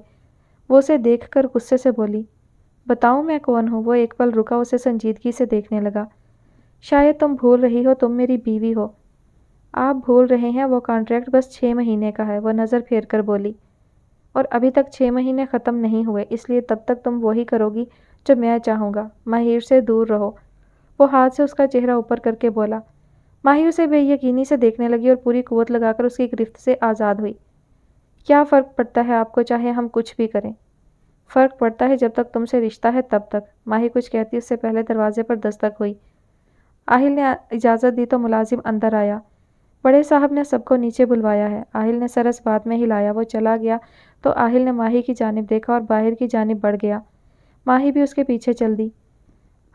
Speaker 1: وہ اسے دیکھ کر غصے سے بولی۔ بتاؤں میں کون ہوں؟ وہ ایک پل رکا، اسے سنجیدگی سے دیکھنے لگا۔ شاید تم بھول رہی ہو، تم میری بیوی ہو۔ آپ بھول رہے ہیں، وہ کانٹریکٹ بس 6 مہینے کا ہے، وہ نظر پھیر کر بولی۔ اور ابھی تک 6 مہینے ختم نہیں ہوئے، اس لیے تب تک تم وہی کرو گی جو میں چاہوں گا۔ ماہر سے دور رہو۔ وہ ہاتھ سے اس کا چہرہ اوپر کر کے بولا۔ ماہی اسے بے یقینی سے دیکھنے لگی اور پوری قوت لگا کر اس کی گرفت سے آزاد ہوئی۔ کیا فرق پڑتا ہے آپ کو، چاہے ہم کچھ بھی کریں؟ فرق پڑتا ہے جب تک تم سے رشتہ ہے تب تک۔ ماہی کچھ کہتی اس سے پہلے دروازے پر دستک ہوئی۔ آہل نے اجازت دی تو ملازم اندر آیا۔ بڑے صاحب نے سب کو نیچے بلوایا ہے۔ آہل نے سر اس بات میں ہلایا۔ وہ چلا گیا تو آہل نے ماہی کی جانب دیکھا اور باہر کی جانب بڑھ گیا۔ ماہی بھی اس کے پیچھے چل دی۔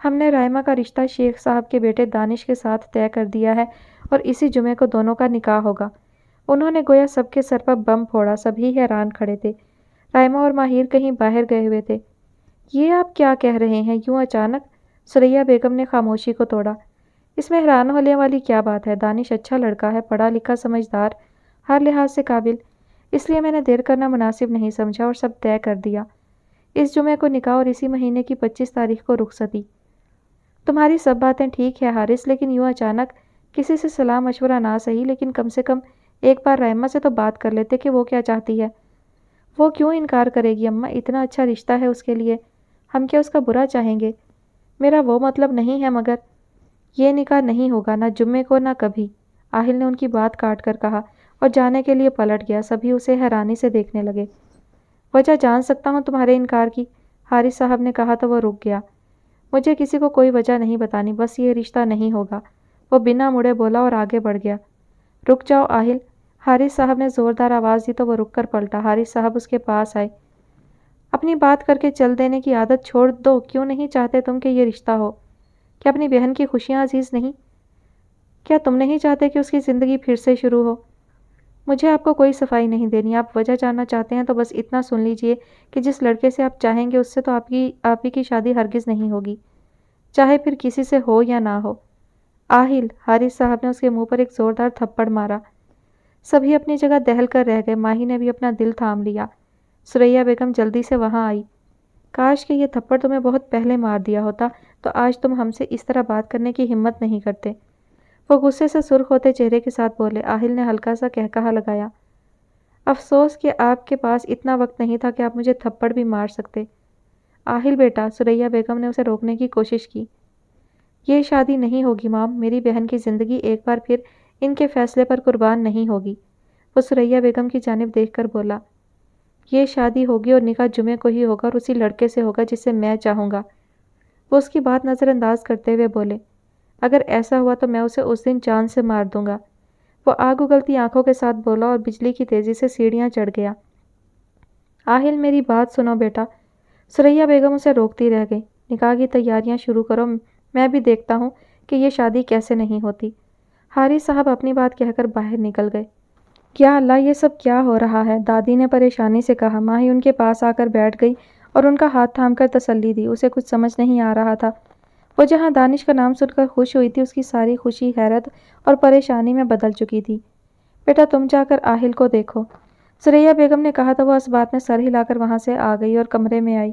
Speaker 1: ہم نے رائما کا رشتہ شیخ صاحب کے بیٹے دانش کے ساتھ طے کر دیا ہے اور اسی جمعے کو دونوں کا نکاح ہوگا۔ انہوں نے گویا سب کے سر پر بم پھوڑا، سبھی حیران کھڑے تھے۔ رائما اور ماہر کہیں باہر گئے ہوئے تھے۔ یہ آپ کیا کہہ رہے ہیں یوں اچانک؟ ثریا بیگم نے خاموشی کو توڑا۔ اس میں حیران ہونے والی کیا بات ہے؟ دانش اچھا لڑکا ہے، پڑھا لکھا، سمجھدار، ہر لحاظ سے قابل، اس لیے میں نے دیر کرنا مناسب نہیں سمجھا اور سب طے کر دیا۔ اس جمعے کو نکاح اور اسی مہینے کی 25 تاریخ کو رخصتی۔ تمہاری سب باتیں ٹھیک ہے حارث، لیکن یوں اچانک کسی سے صلاح مشورہ نہ صحیح، لیکن کم سے کم ایک بار رائما سے تو بات کر لیتے کہ وہ کیا چاہتی ہے۔ وہ کیوں انکار کرے گی اماں؟ اتنا اچھا رشتہ ہے اس کے لیے، ہم کیا اس کا برا چاہیں گے؟ میرا وہ مطلب نہیں ہے، مگر یہ نکاح نہیں ہوگا، نہ جمعے کو نہ کبھی۔ آہل نے ان کی بات کاٹ کر کہا اور جانے کے لیے پلٹ گیا۔ سبھی اسے حیرانی سے دیکھنے لگے۔ وجہ جان سکتا ہوں تمہارے انکار کی؟ حارث صاحب نے کہا تو وہ رک گیا۔ مجھے کسی کو کوئی وجہ نہیں بتانی، بس یہ رشتہ نہیں ہوگا، وہ بنا مڑے بولا اور آگے بڑھ گیا۔ رک جاؤ آہل، حارث صاحب نے زوردار آواز دی تو وہ رک کر پلٹا۔ حارث صاحب اس کے پاس آئے۔ اپنی بات کر کے چل دینے کی عادت چھوڑ دو، کیوں نہیں چاہتے تم کہ یہ رشتہ ہو؟ کیا اپنی بہن کی خوشیاں عزیز نہیں؟ کیا تم نہیں چاہتے کہ اس کی زندگی پھر سے شروع ہو؟ مجھے آپ کو کوئی صفائی نہیں دینی، آپ وجہ جاننا چاہتے ہیں تو بس اتنا سن لیجئے کہ جس لڑکے سے آپ چاہیں گے اس سے تو آپ ہی کی شادی ہرگز نہیں ہوگی، چاہے پھر کسی سے ہو یا نہ ہو۔ آہل، حارث صاحب نے اس کے منہ پر ایک زوردار تھپڑ مارا۔ سبھی اپنی جگہ دہل کر رہ گئے۔ ماہی نے بھی اپنا دل تھام لیا۔ ثریا بیگم جلدی سے وہاں آئی۔ کاش کہ یہ تھپڑ تمہیں بہت پہلے مار دیا ہوتا تو آج تم ہم سے اس طرح بات کرنے کی ہمت نہیں کرتے۔ وہ غصے سے سرخ ہوتے چہرے کے ساتھ بولے۔ آہل نے ہلکا سا قہقہا لگایا۔ افسوس کہ آپ کے پاس اتنا وقت نہیں تھا کہ آپ مجھے تھپڑ بھی مار سکتے۔ آہل بیٹا، ثریا بیگم نے اسے روکنے کی کوشش کی۔ یہ شادی نہیں ہوگی مام، میری بہن کی زندگی ایک بار پھر ان کے فیصلے پر قربان نہیں ہوگی۔ وہ ثریا بیگم کی جانب دیکھ کر بولا۔ یہ شادی ہوگی اور نکاح جمعے کو ہی ہوگا اور اسی لڑکے سے ہوگا جسے میں چاہوں گا۔ وہ اس کی بات نظر انداز کرتے ہوئے بولے۔ اگر ایسا ہوا تو میں اسے اس دن چاند سے مار دوں گا۔ وہ آگ اگلتی آنکھوں کے ساتھ بولا اور بجلی کی تیزی سے سیڑھیاں چڑھ گیا۔ آہل میری بات سنو بیٹا، ثریا بیگم اسے روکتی رہ گئی۔ نکاح کی تیاریاں شروع کرو، میں بھی دیکھتا ہوں کہ یہ شادی کیسے نہیں ہوتی۔ حارث صاحب اپنی بات کہہ کر باہر نکل گئے۔ کیا اللہ، یہ سب کیا ہو رہا ہے؟ دادی نے پریشانی سے کہا۔ ماہی ان کے پاس آ کر بیٹھ گئی اور ان کا ہاتھ تھام کر تسلی دی۔ اسے کچھ سمجھ نہیں آ رہا تھا۔ وہ جہاں دانش کا نام سن کر خوش ہوئی تھی، اس کی ساری خوشی حیرت اور پریشانی میں بدل چکی تھی۔ بیٹا تم جا کر آہل کو دیکھو، ثریا بیگم نے کہا تو وہ اس بات میں سر ہلا کر وہاں سے آ گئی اور کمرے میں آئی۔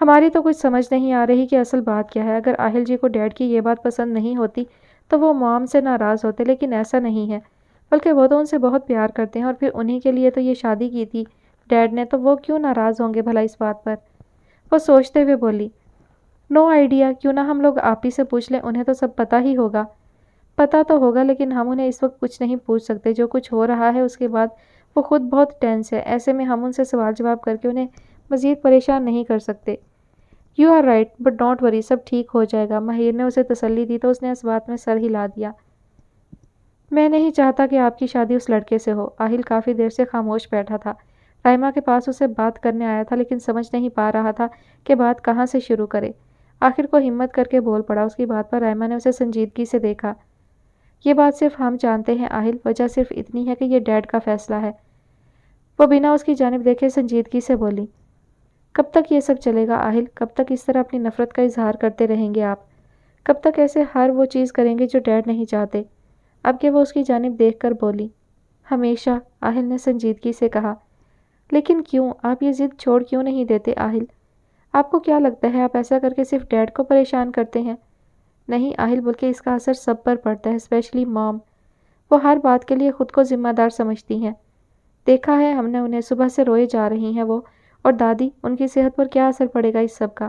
Speaker 1: ہماری تو کچھ سمجھ نہیں آ رہی کہ اصل بات کیا ہے۔ اگر آہل جی کو ڈیڈ کی یہ بات پسند نہیں ہوتی تو وہ مام سے ناراض ہوتے، لیکن ایسا نہیں ہے، بلکہ وہ تو ان سے بہت پیار کرتے ہیں، اور پھر انہی کے لیے تو یہ شادی کی تھی ڈیڈ نے، تو وہ کیوں ناراض ہوں گے بھلا اس بات پر؟ وہ سوچتے ہوئے بولی، نو آئیڈیا، کیوں نہ ہم لوگ آپ ہی سے پوچھ لیں، انہیں تو سب پتہ ہی ہوگا۔ پتہ تو ہوگا، لیکن ہم انہیں اس وقت کچھ نہیں پوچھ سکتے، جو کچھ ہو رہا ہے اس کے بعد وہ خود بہت ٹینس ہے، ایسے میں ہم ان سے سوال جواب کر کے انہیں مزید پریشان نہیں کر سکتے۔ You are right, but don't worry, سب ٹھیک ہو جائے گا۔ مہیر نے اسے تسلی دی تو اس نے اس بات میں سر ہلا دیا۔ میں نہیں چاہتا کہ آپ کی شادی اس لڑکے سے ہو۔ آہل کافی دیر سے خاموش بیٹھا تھا۔ رائما کے پاس اسے بات کرنے آیا تھا، لیکن سمجھ نہیں پا رہا تھا کہ بات کہاں سے شروع کرے۔ آخر کو ہمت کر کے بول پڑا۔ اس کی بات پر رائما نے اسے سنجیدگی سے دیکھا۔ یہ بات صرف ہم جانتے ہیں آہل، وجہ صرف اتنی ہے کہ یہ ڈیڈ کا فیصلہ ہے۔ وہ بنا اس کی جانب دیکھے سنجیدگی سے بولی، کب تک یہ سب چلے گا آہل؟ کب تک اس طرح اپنی نفرت کا اظہار کرتے رہیں گے آپ؟ کب تک ایسے ہر وہ چیز کریں گے جو ڈیڈ نہیں چاہتے؟ اب کہ وہ اس کی جانب دیکھ کر بولی، ہمیشہ، آہل نے سنجیدگی سے کہا۔ لیکن کیوں؟ آپ یہ ضد چھوڑ کیوں نہیں دیتے آہل؟ آپ کو کیا لگتا ہے آپ ایسا کر کے صرف ڈیڈ کو پریشان کرتے ہیں؟ نہیں آہل، بلکہ اس کا اثر سب پر پڑتا ہے، اسپیشلی مام۔ وہ ہر بات کے لیے خود کو ذمہ دار سمجھتی ہیں۔ دیکھا ہے ہم نے انہیں، صبح سے روئے جا رہی ہیں وہ، اور دادی، ان کی صحت پر کیا اثر پڑے گا اس سب کا؟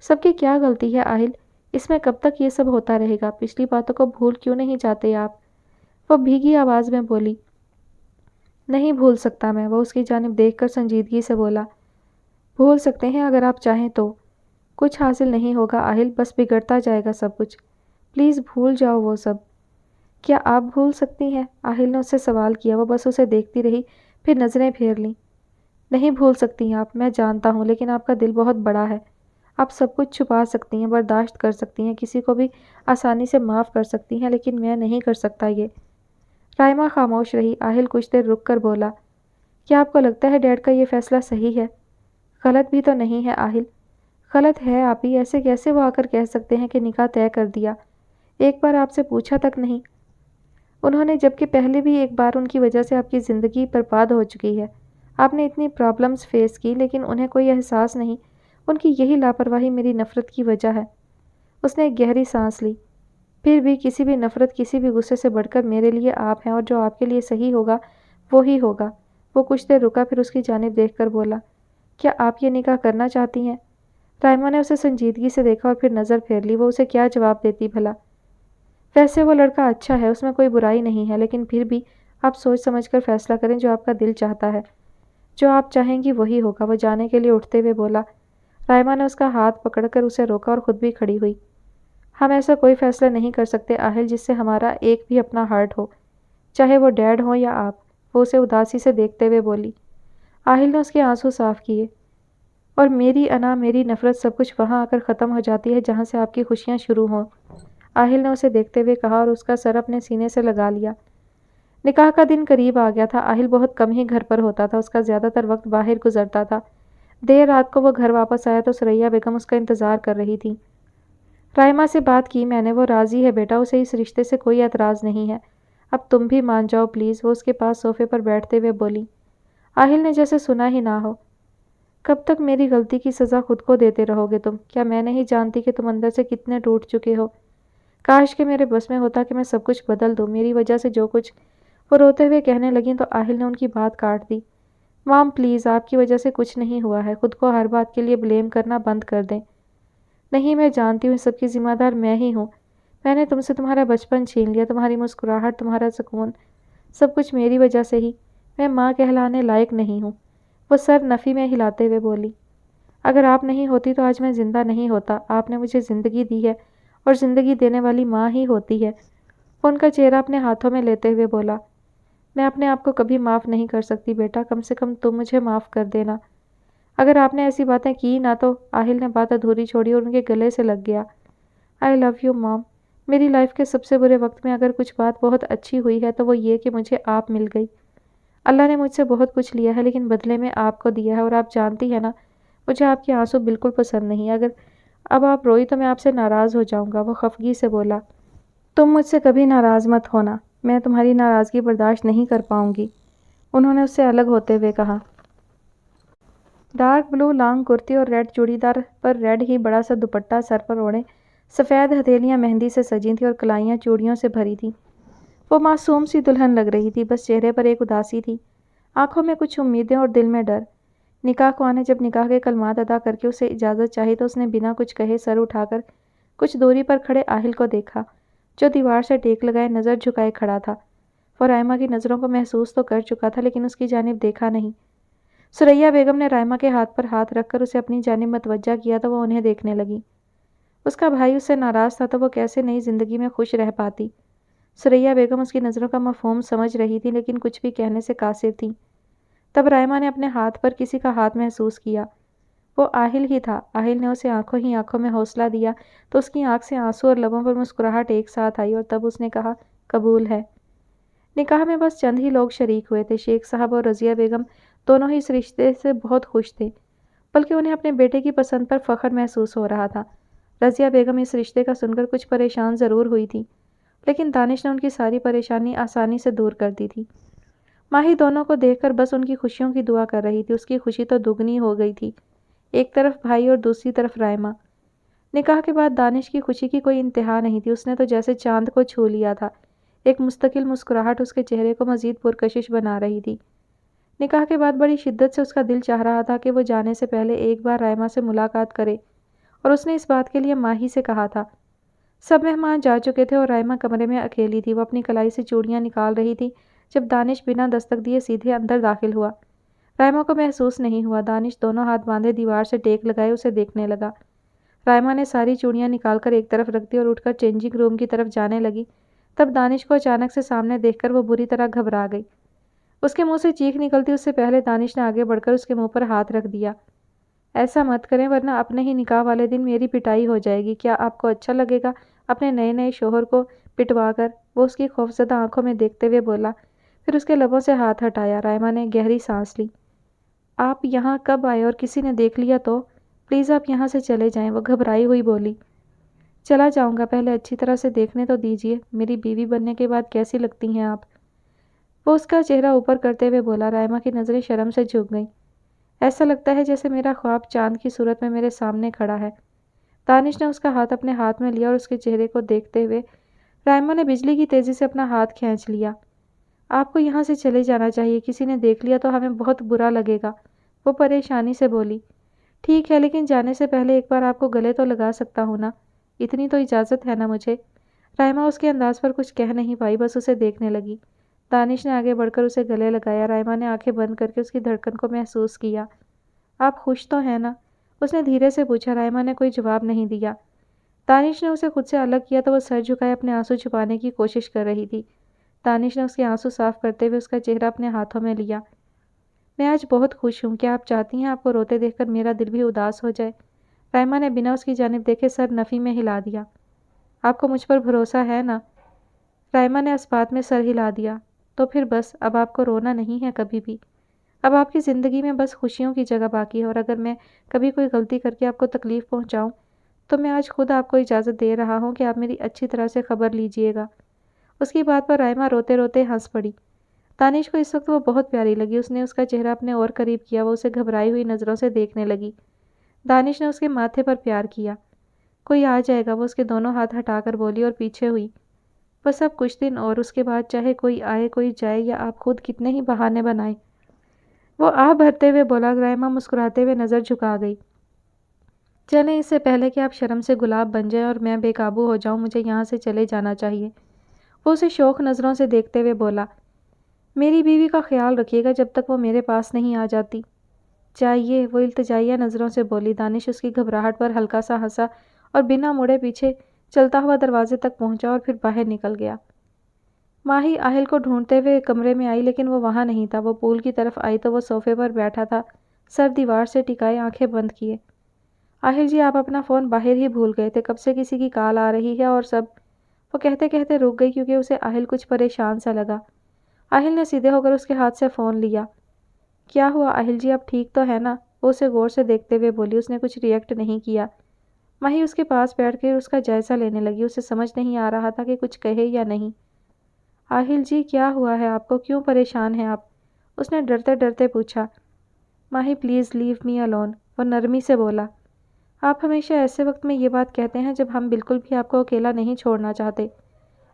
Speaker 1: سب کی کیا غلطی ہے آہل؟ اس میں کب تک یہ سب ہوتا رہے گا؟ پچھلی باتوں کو بھول کیوں نہیں جاتے آپ؟ وہ بھیگی آواز میں بولی، نہیں بھول سکتا میں۔ وہ اس کی جانب دیکھ کر سنجیدگی سے بولا، بھول سکتے ہیں اگر آپ چاہیں تو۔ کچھ حاصل نہیں ہوگا آہل، بس بگڑتا جائے گا سب کچھ۔ پلیز بھول جاؤ وہ سب۔ کیا آپ بھول سکتی ہیں؟ آہل نے اس سے سوال کیا۔ وہ بس اسے دیکھتی رہی، پھر نظریں پھیر لیں۔ نہیں بھول سکتی آپ، میں جانتا ہوں، لیکن آپ کا دل بہت بڑا ہے۔ آپ سب کچھ چھپا سکتی ہیں، برداشت کر سکتی ہیں، کسی کو بھی آسانی سے معاف کر سکتی ہیں، لیکن میں نہیں کر سکتا یہ۔ رائما خاموش رہی۔ آہل کچھ دیر رک کر بولا، کیا آپ کو لگتا ہے ڈیڈ کا یہ فیصلہ صحیح ہے؟ غلط بھی تو نہیں ہے آہل؟ غلط ہے آپ ہی، ایسے کیسے وہ آ کر کہہ سکتے ہیں کہ نکاح طے کر دیا؟ ایک بار آپ سے پوچھا تک نہیں انہوں نے، جبکہ پہلے بھی ایک بار ان کی وجہ سے آپ کی زندگی برباد ہو چکی ہے۔ آپ نے اتنی پرابلمز فیس کی، لیکن انہیں کوئی احساس نہیں۔ ان کی یہی لاپرواہی میری نفرت کی وجہ ہے۔ اس نے ایک گہری سانس لی۔ پھر بھی کسی بھی نفرت، کسی بھی غصے سے بڑھ کر میرے لیے آپ ہیں، اور جو آپ کے لیے صحیح ہوگا وہی ہوگا۔ وہ کچھ دیر رکا، پھر اس کی جانب دیکھ کر بولا، کیا آپ یہ نکاح کرنا چاہتی ہیں؟ رائما نے اسے سنجیدگی سے دیکھا اور پھر نظر پھیر لی۔ وہ اسے کیا جواب دیتی بھلا؟ ویسے وہ لڑکا اچھا ہے، اس میں کوئی برائی نہیں ہے، لیکن پھر بھی آپ سوچ سمجھ کر فیصلہ کریں، جو آپ کا دل چاہتا ہے۔ جو آپ چاہیں گی وہی ہوگا۔ وہ جانے کے لیے اٹھتے ہوئے بولا۔ رائما نے اس کا ہاتھ پکڑ کر اسے روکا اور خود بھی کھڑی ہوئی۔ ہم ایسا کوئی فیصلہ نہیں کر سکتے آہل جس سے ہمارا ایک بھی اپنا ہارٹ ہو، چاہے وہ ڈیڈ ہو یا آپ۔ وہ اسے اداسی سے دیکھتے ہوئے بولی۔ آہل نے اس کے آنسو صاف کیے، اور میری انا، میری نفرت، سب کچھ وہاں آ کر ختم ہو جاتی ہے جہاں سے آپ کی خوشیاں شروع ہوں۔ آہل نے اسے دیکھتے ہوئے کہا اور اس کا سر اپنے سینے سے لگا لیا۔ نکاح کا دن قریب آ گیا تھا۔ آہل بہت کم ہی گھر پر ہوتا تھا، اس کا زیادہ تر وقت باہر گزرتا تھا۔ دیر رات کو وہ گھر واپس آیا تو ثریا بیگم اس کا انتظار کر رہی تھی۔ رائما سے بات کی میں نے، وہ راضی ہے بیٹا، اسے اس رشتے سے کوئی اعتراض نہیں ہے۔ اب تم بھی مان جاؤ پلیز۔ وہ اس کے پاس صوفے پر بیٹھتے ہوئے بولی۔ آہل نے جیسے سنا ہی نہ ہو، کب تک میری غلطی کی سزا خود کو دیتے رہو گے تم؟ کیا میں نہیں جانتی کہ تم اندر سے کتنے ٹوٹ چکے ہو؟ کاش کہ میرے بس میں ہوتا کہ میں سب کچھ بدل دوں، میری وجہ سے جو کچھ۔ وہ روتے ہوئے کہنے لگیں تو آہل نے ان کی بات کاٹ دی۔ مام پلیز، آپ کی وجہ سے کچھ نہیں ہوا ہے، خود کو ہر بات کے لیے بلیم کرنا بند کر دیں۔ نہیں، میں جانتی ہوں اس سب کی ذمہ دار میں ہی ہوں۔ میں نے تم سے تمہارا بچپن چھین لیا، تمہاری مسکراہٹ، تمہارا سکون، سب کچھ میری وجہ سے ہی۔ میں ماں کہلانے لائق نہیں ہوں۔ وہ سر نفی میں ہلاتے ہوئے بولی، اگر آپ نہیں ہوتی تو آج میں زندہ نہیں ہوتا۔ آپ نے مجھے زندگی دی ہے، اور زندگی دینے والی ماں ہی ہوتی ہے۔ وہ ان کا چہرہ اپنے ہاتھوں میں لیتے ہوئے بولا، میں اپنے آپ کو کبھی معاف نہیں کر سکتی بیٹا، کم سے کم تم مجھے معاف کر دینا۔ اگر آپ نے ایسی باتیں کی نہ تو۔ آہل نے بات ادھوری چھوڑی اور ان کے گلے سے لگ گیا۔ آئی لو یو مام۔ میری لائف کے سب سے برے وقت میں اگر کچھ بات بہت اچھی ہوئی ہے تو وہ یہ کہ مجھے آپ مل گئی۔ اللہ نے مجھ سے بہت کچھ لیا ہے، لیکن بدلے میں آپ کو دیا ہے، اور آپ جانتی ہیں نا، مجھے آپ کے آنسو بالکل پسند نہیں۔ اگر اب آپ روئی تو میں آپ سے ناراض ہو جاؤں گا۔ وہ خفگی سے بولا، تم مجھ سے کبھی ناراض مت ہونا، میں تمہاری ناراضگی برداشت نہیں کر پاؤں گی۔ انہوں نے اس سے الگ ہوتے ہوئے کہا، ڈارک بلو لانگ کرتی اور ریڈ چوڑی دار پر ریڈ ہی بڑا سا دوپٹہ سر پر اوڑھے، سفید ہتھیلیاں مہندی سے سجی تھیں اور کلائیاں چوڑیوں سے بھری تھیں۔ وہ معصوم سی دلہن لگ رہی تھی، بس چہرے پر ایک اداسی تھی، آنکھوں میں کچھ امیدیں اور دل میں ڈر۔ نکاح خواہ نے جب نکاح کے کلمات ادا کر کے اسے اجازت چاہی تو اس نے بنا کچھ کہے سر اٹھا کر کچھ دوری پر کھڑے آہل کو دیکھا، جو دیوار سے ٹیک لگائے نظر جھکائے کھڑا تھا۔ وہ رائمہ کی نظروں کو محسوس تو کر چکا تھا لیکن اس کی جانب دیکھا نہیں۔ ثریا بیگم نے رائمہ کے ہاتھ پر ہاتھ رکھ کر اسے اپنی جانب متوجہ کیا تو وہ انہیں دیکھنے لگی۔ اس کا بھائی اس سے ناراض تھا تو وہ کیسے نئی زندگی میں خوش رہ پاتی؟ ثریا بیگم اس کی نظروں کا مفہوم سمجھ رہی تھی لیکن کچھ بھی کہنے سے قاصر تھیں۔ تب رائمہ نے اپنے ہاتھ پر کسی کا ہاتھ محسوس کیا۔ وہ آہل ہی تھا۔ آہل نے اسے آنکھوں ہی آنکھوں میں حوصلہ دیا تو اس کی آنکھ سے آنسو اور لبوں پر مسکراہٹ ایک ساتھ آئی اور تب اس نے کہا، قبول ہے۔ نکاح میں بس چند ہی لوگ شریک ہوئے تھے۔ شیخ صاحب اور رضیہ بیگم دونوں ہی اس رشتے سے بہت خوش تھے، بلکہ انہیں اپنے بیٹے کی پسند پر فخر محسوس ہو رہا تھا۔ رضیہ بیگم اس رشتے کا سن کر کچھ پریشان ضرور ہوئی تھی، لیکن دانش نے ان کی ساری پریشانی آسانی سے دور کر دی تھی۔ ماہی دونوں کو دیکھ کر بس ان کی خوشیوں کی دعا کر رہی تھی۔ اس کی خوشی تو دگنی ہو گئی تھی، ایک طرف بھائی اور دوسری طرف رائمہ۔ نکاح کے بعد دانش کی خوشی کی کوئی انتہا نہیں تھی، اس نے تو جیسے چاند کو چھو لیا تھا۔ ایک مستقل مسکراہٹ اس کے چہرے کو مزید پرکشش بنا رہی تھی۔ نکاح کے بعد بڑی شدت سے اس کا دل چاہ رہا تھا کہ وہ جانے سے پہلے ایک بار رائمہ سے ملاقات کرے، اور اس نے اس بات کے لیے ماہی سے کہا تھا۔ سب مہمان جا چکے تھے اور رائمہ کمرے میں اکیلی تھی۔ وہ اپنی کلائی سے چوڑیاں نکال رہی تھی جب دانش بنا دستک دیے سیدھے اندر داخل ہوا۔ رائمہ کو محسوس نہیں ہوا۔ دانش دونوں ہاتھ باندھے دیوار سے ٹیک لگائے اسے دیکھنے لگا۔ رائمہ نے ساری چوڑیاں نکال کر ایک طرف رکھ دی اور اٹھ کر چینجنگ روم کی طرف جانے لگی۔ تب دانش کو اچانک سے سامنے دیکھ کر وہ بری طرح گھبرا گئی۔ اس کے منہ سے چیخ نکلتی اس سے پہلے دانش نے آگے بڑھ کر اس کے منہ پر ہاتھ رکھ دیا۔ ایسا مت کریں ورنہ اپنے ہی نکاح والے دن میری پٹائی ہو جائے گی۔ کیا آپ کو اچھا لگے گا اپنے نئے نئے شوہر کو پٹوا کر؟ وہ اس کی خوفزدہ آنکھوں میں دیکھتے ہوئے بولا، پھر اس کے لبوں سے ہاتھ ہٹایا۔ رائمہ نے گہری سانس لی۔ آپ یہاں کب آئے اور کسی نے دیکھ لیا تو؟ پلیز آپ یہاں سے چلے جائیں، وہ گھبرائی ہوئی بولی۔ چلا جاؤں گا، پہلے اچھی طرح سے دیکھنے تو دیجیے، میری بیوی بننے کے بعد کیسی لگتی ہیں آپ؟ وہ اس کا چہرہ اوپر کرتے ہوئے بولا۔ رائمہ کی نظریں شرم سے جھک گئیں۔ ایسا لگتا ہے جیسے میرا خواب چاند کی صورت میں میرے سامنے کھڑا ہے۔ دانش نے اس کا ہاتھ اپنے ہاتھ میں لیا اور اس کے چہرے کو دیکھتے ہوئے رائمہ نے بجلی کی تیزی سے اپنا ہاتھ کھینچ لیا۔ آپ کو یہاں سے چلے جانا چاہیے، کسی نے دیکھ لیا تو ہمیں بہت برا لگے گا، وہ پریشانی سے بولی۔ ٹھیک ہے، لیکن جانے سے پہلے ایک بار آپ کو گلے تو لگا سکتا ہوں نا، اتنی تو اجازت ہے نا مجھے؟ رائمہ اس کے انداز پر کچھ کہہ نہیں پائی، بس اسے دیکھنے لگی۔ دانش نے آگے بڑھ کر اسے گلے لگایا۔ رائمہ نے آنکھیں بند کر کے اس کی دھڑکن کو محسوس کیا۔ آپ خوش تو ہیں نا؟ اس نے دھیرے سے پوچھا۔ رائمہ نے کوئی جواب نہیں دیا۔ دانش نے اسے خود سے الگ کیا تو وہ سر جھکائے اپنے آنسو چھپانے کی کوشش کر رہی تھی۔ دانش نے اس کے آنسو صاف کرتے ہوئے اس کا چہرہ اپنے ہاتھوں میں لیا۔ میں آج بہت خوش ہوں، کیا آپ چاہتی ہیں آپ کو روتے دیکھ کر میرا دل بھی اداس ہو جائے؟ رائمہ نے بنا اس کی جانب دیکھے سر نفی میں ہلا دیا۔ آپ کو مجھ پر بھروسہ ہے نا؟ رائمہ نے اس بات میں سر ہلا دیا۔ تو پھر بس اب آپ کو رونا نہیں ہے کبھی بھی۔ اب آپ کی زندگی میں بس خوشیوں کی جگہ باقی ہے، اور اگر میں کبھی کوئی غلطی کر کے آپ کو تکلیف پہنچاؤں تو میں آج خود آپ کو اجازت دے رہا ہوں کہ آپ میری اچھی طرح سے خبر لیجئے گا۔ اس کی بات پر رائمہ روتے روتے ہنس پڑی۔ دانش کو اس وقت وہ بہت پیاری لگی۔ اس نے اس کا چہرہ اپنے اور قریب کیا، وہ اسے گھبرائی ہوئی نظروں سے دیکھنے لگی۔ دانش نے اس کے ماتھے پر پیار کیا۔ کوئی آ جائے گا، وہ اس کے دونوں ہاتھ ہٹا کر بولی اور پیچھے ہوئی۔ بس اب کچھ دن اور، اس کے بعد چاہے کوئی آئے کوئی جائے یا آپ خود کتنے ہی بہانے بنائیں۔ وہ آہ بھرتے ہوئے بولا۔ رائمہ مسکراتے ہوئے نظر جھکا گئی۔ چلیں، اس سے پہلے کہ آپ شرم سے گلاب بن جائیں اور میں بے قابو ہو جاؤں، مجھے یہاں سے چلے جانا چاہیے۔ وہ اسے شوق نظروں سے دیکھتے ہوئے بولا۔ میری بیوی کا خیال رکھیے گا جب تک وہ میرے پاس نہیں آ جاتی۔ چاہیے، وہ التجائیہ نظروں سے بولی۔ دانش اس کی گھبراہٹ پر ہلکا سا ہنسا اور بنا مڑے پیچھے چلتا ہوا دروازے تک پہنچا اور پھر باہر نکل گیا۔ ماہی آہل کو ڈھونڈتے ہوئے کمرے میں آئی لیکن وہ وہاں نہیں تھا۔ وہ پول کی طرف آئی تو وہ صوفے پر بیٹھا تھا، سر دیوار سے ٹکائے، آنکھیں بند کیے۔ آہل جی، آپ اپنا فون باہر ہی بھول گئے تھے، کب سے کسی کی کال آ رہی ہے اور سب۔ وہ کہتے کہتے رک گئی کیونکہ اسے آہل کچھ پریشان سا لگا۔ آہل نے سیدھے ہو کر اس کے ہاتھ سے فون لیا۔ کیا ہوا آہل جی، آپ ٹھیک تو ہے نا؟ وہ اسے غور سے دیکھتے ہوئے بولی۔ اس نے کچھ ریئیکٹ نہیں کیا۔ ماہی اس کے پاس بیٹھ کے اس کا جائزہ لینے لگی۔ اسے سمجھ نہیں آ رہا تھا کہ کچھ کہے یا نہیں۔ آہل جی، کیا ہوا ہے آپ کو؟ کیوں پریشان ہیں آپ؟ اس نے ڈرتے ڈرتے پوچھا۔ ماہی پلیز لیو می الون، وہ نرمی سے بولا۔ آپ ہمیشہ ایسے وقت میں یہ بات کہتے ہیں جب ہم بالکل بھی آپ کو اکیلا نہیں چھوڑنا چاہتے۔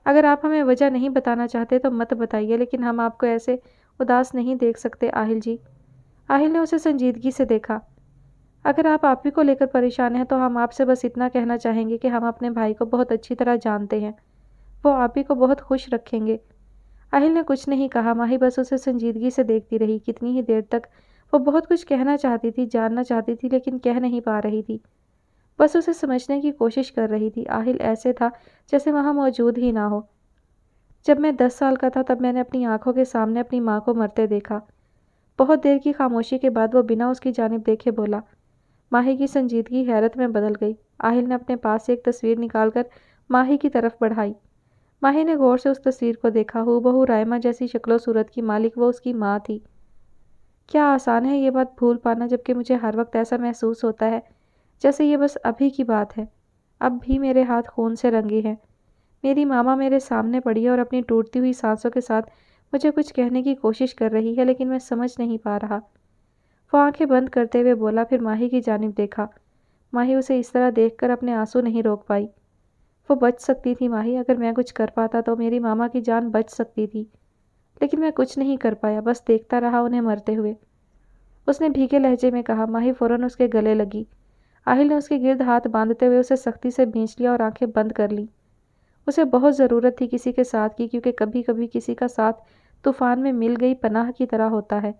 Speaker 1: اگر آپ ہمیں وجہ نہیں بتانا چاہتے تو مت بتائیے، لیکن ہم آپ کو ایسے اداس نہیں دیکھ سکتے آہل جی۔ آہل نے اسے سنجیدگی سے دیکھا۔ اگر آپ آپی کو لے کر پریشان ہیں تو ہم آپ سے بس اتنا کہنا چاہیں گے کہ ہم اپنے بھائی کو بہت اچھی طرح جانتے ہیں، وہ آپی کو بہت خوش رکھیں گے۔ آہل نے کچھ نہیں کہا، ماہی بس اسے سنجیدگی سے دیکھتی رہی۔ کتنی ہی دیر تک وہ بہت کچھ کہنا چاہتی تھی، جاننا چاہتی تھی، لیکن کہہ نہیں پا رہی تھی، بس اسے سمجھنے کی کوشش کر رہی تھی۔ آہل ایسے تھا جیسے وہاں موجود ہی نہ ہو۔ جب میں 10 سال کا تھا تب میں نے اپنی آنکھوں کے سامنے اپنی ماں کو مرتے دیکھا۔ بہت دیر کی خاموشی کے بعد وہ بنا اس کی جانب دیکھے بولا۔ ماہی کی سنجیدگی حیرت میں بدل گئی۔ آہل نے اپنے پاس سے ایک تصویر نکال کر ماہی کی طرف بڑھائی۔ ماہی نے غور سے اس تصویر کو دیکھا۔ ہو بہو رائما جیسی شکل و صورت کی مالک وہ اس کی ماں تھی۔ کیا آسان ہے یہ بات بھول پانا، جبکہ مجھے ہر وقت ایسا محسوس ہوتا ہے جیسے یہ بس ابھی کی بات ہے۔ اب بھی میرے ہاتھ خون سے رنگے ہیں۔ میری ماما میرے سامنے پڑی ہے اور اپنی ٹوٹتی ہوئی سانسوں کے ساتھ مجھے کچھ کہنے کی کوشش کر رہی ہے، لیکن میں سمجھ نہیں پا رہا۔ وہ آنکھیں بند کرتے ہوئے بولا، پھر ماہی کی جانب دیکھا۔ ماہی اسے اس طرح دیکھ کر اپنے آنسو نہیں روک پائی۔ وہ بچ سکتی تھی ماہی، اگر میں کچھ کر پاتا تو میری ماما کی جان بچ سکتی تھی، لیکن میں کچھ نہیں کر پایا، بس دیکھتا رہا انہیں مرتے ہوئے۔ اس نے بھیگے لہجے میں کہا۔ ماہی فوراً اس کے گلے لگی۔ آہل نے اس کے گرد ہاتھ باندھتے ہوئے اسے سختی سے بھینچ لیا اور آنکھیں بند کر لیں۔ اسے بہت ضرورت تھی کسی کے ساتھ کی، کیونکہ کبھی کبھی کسی کا ساتھ طوفان میں مل گئی پناہ کی طرح ہوتا ہے۔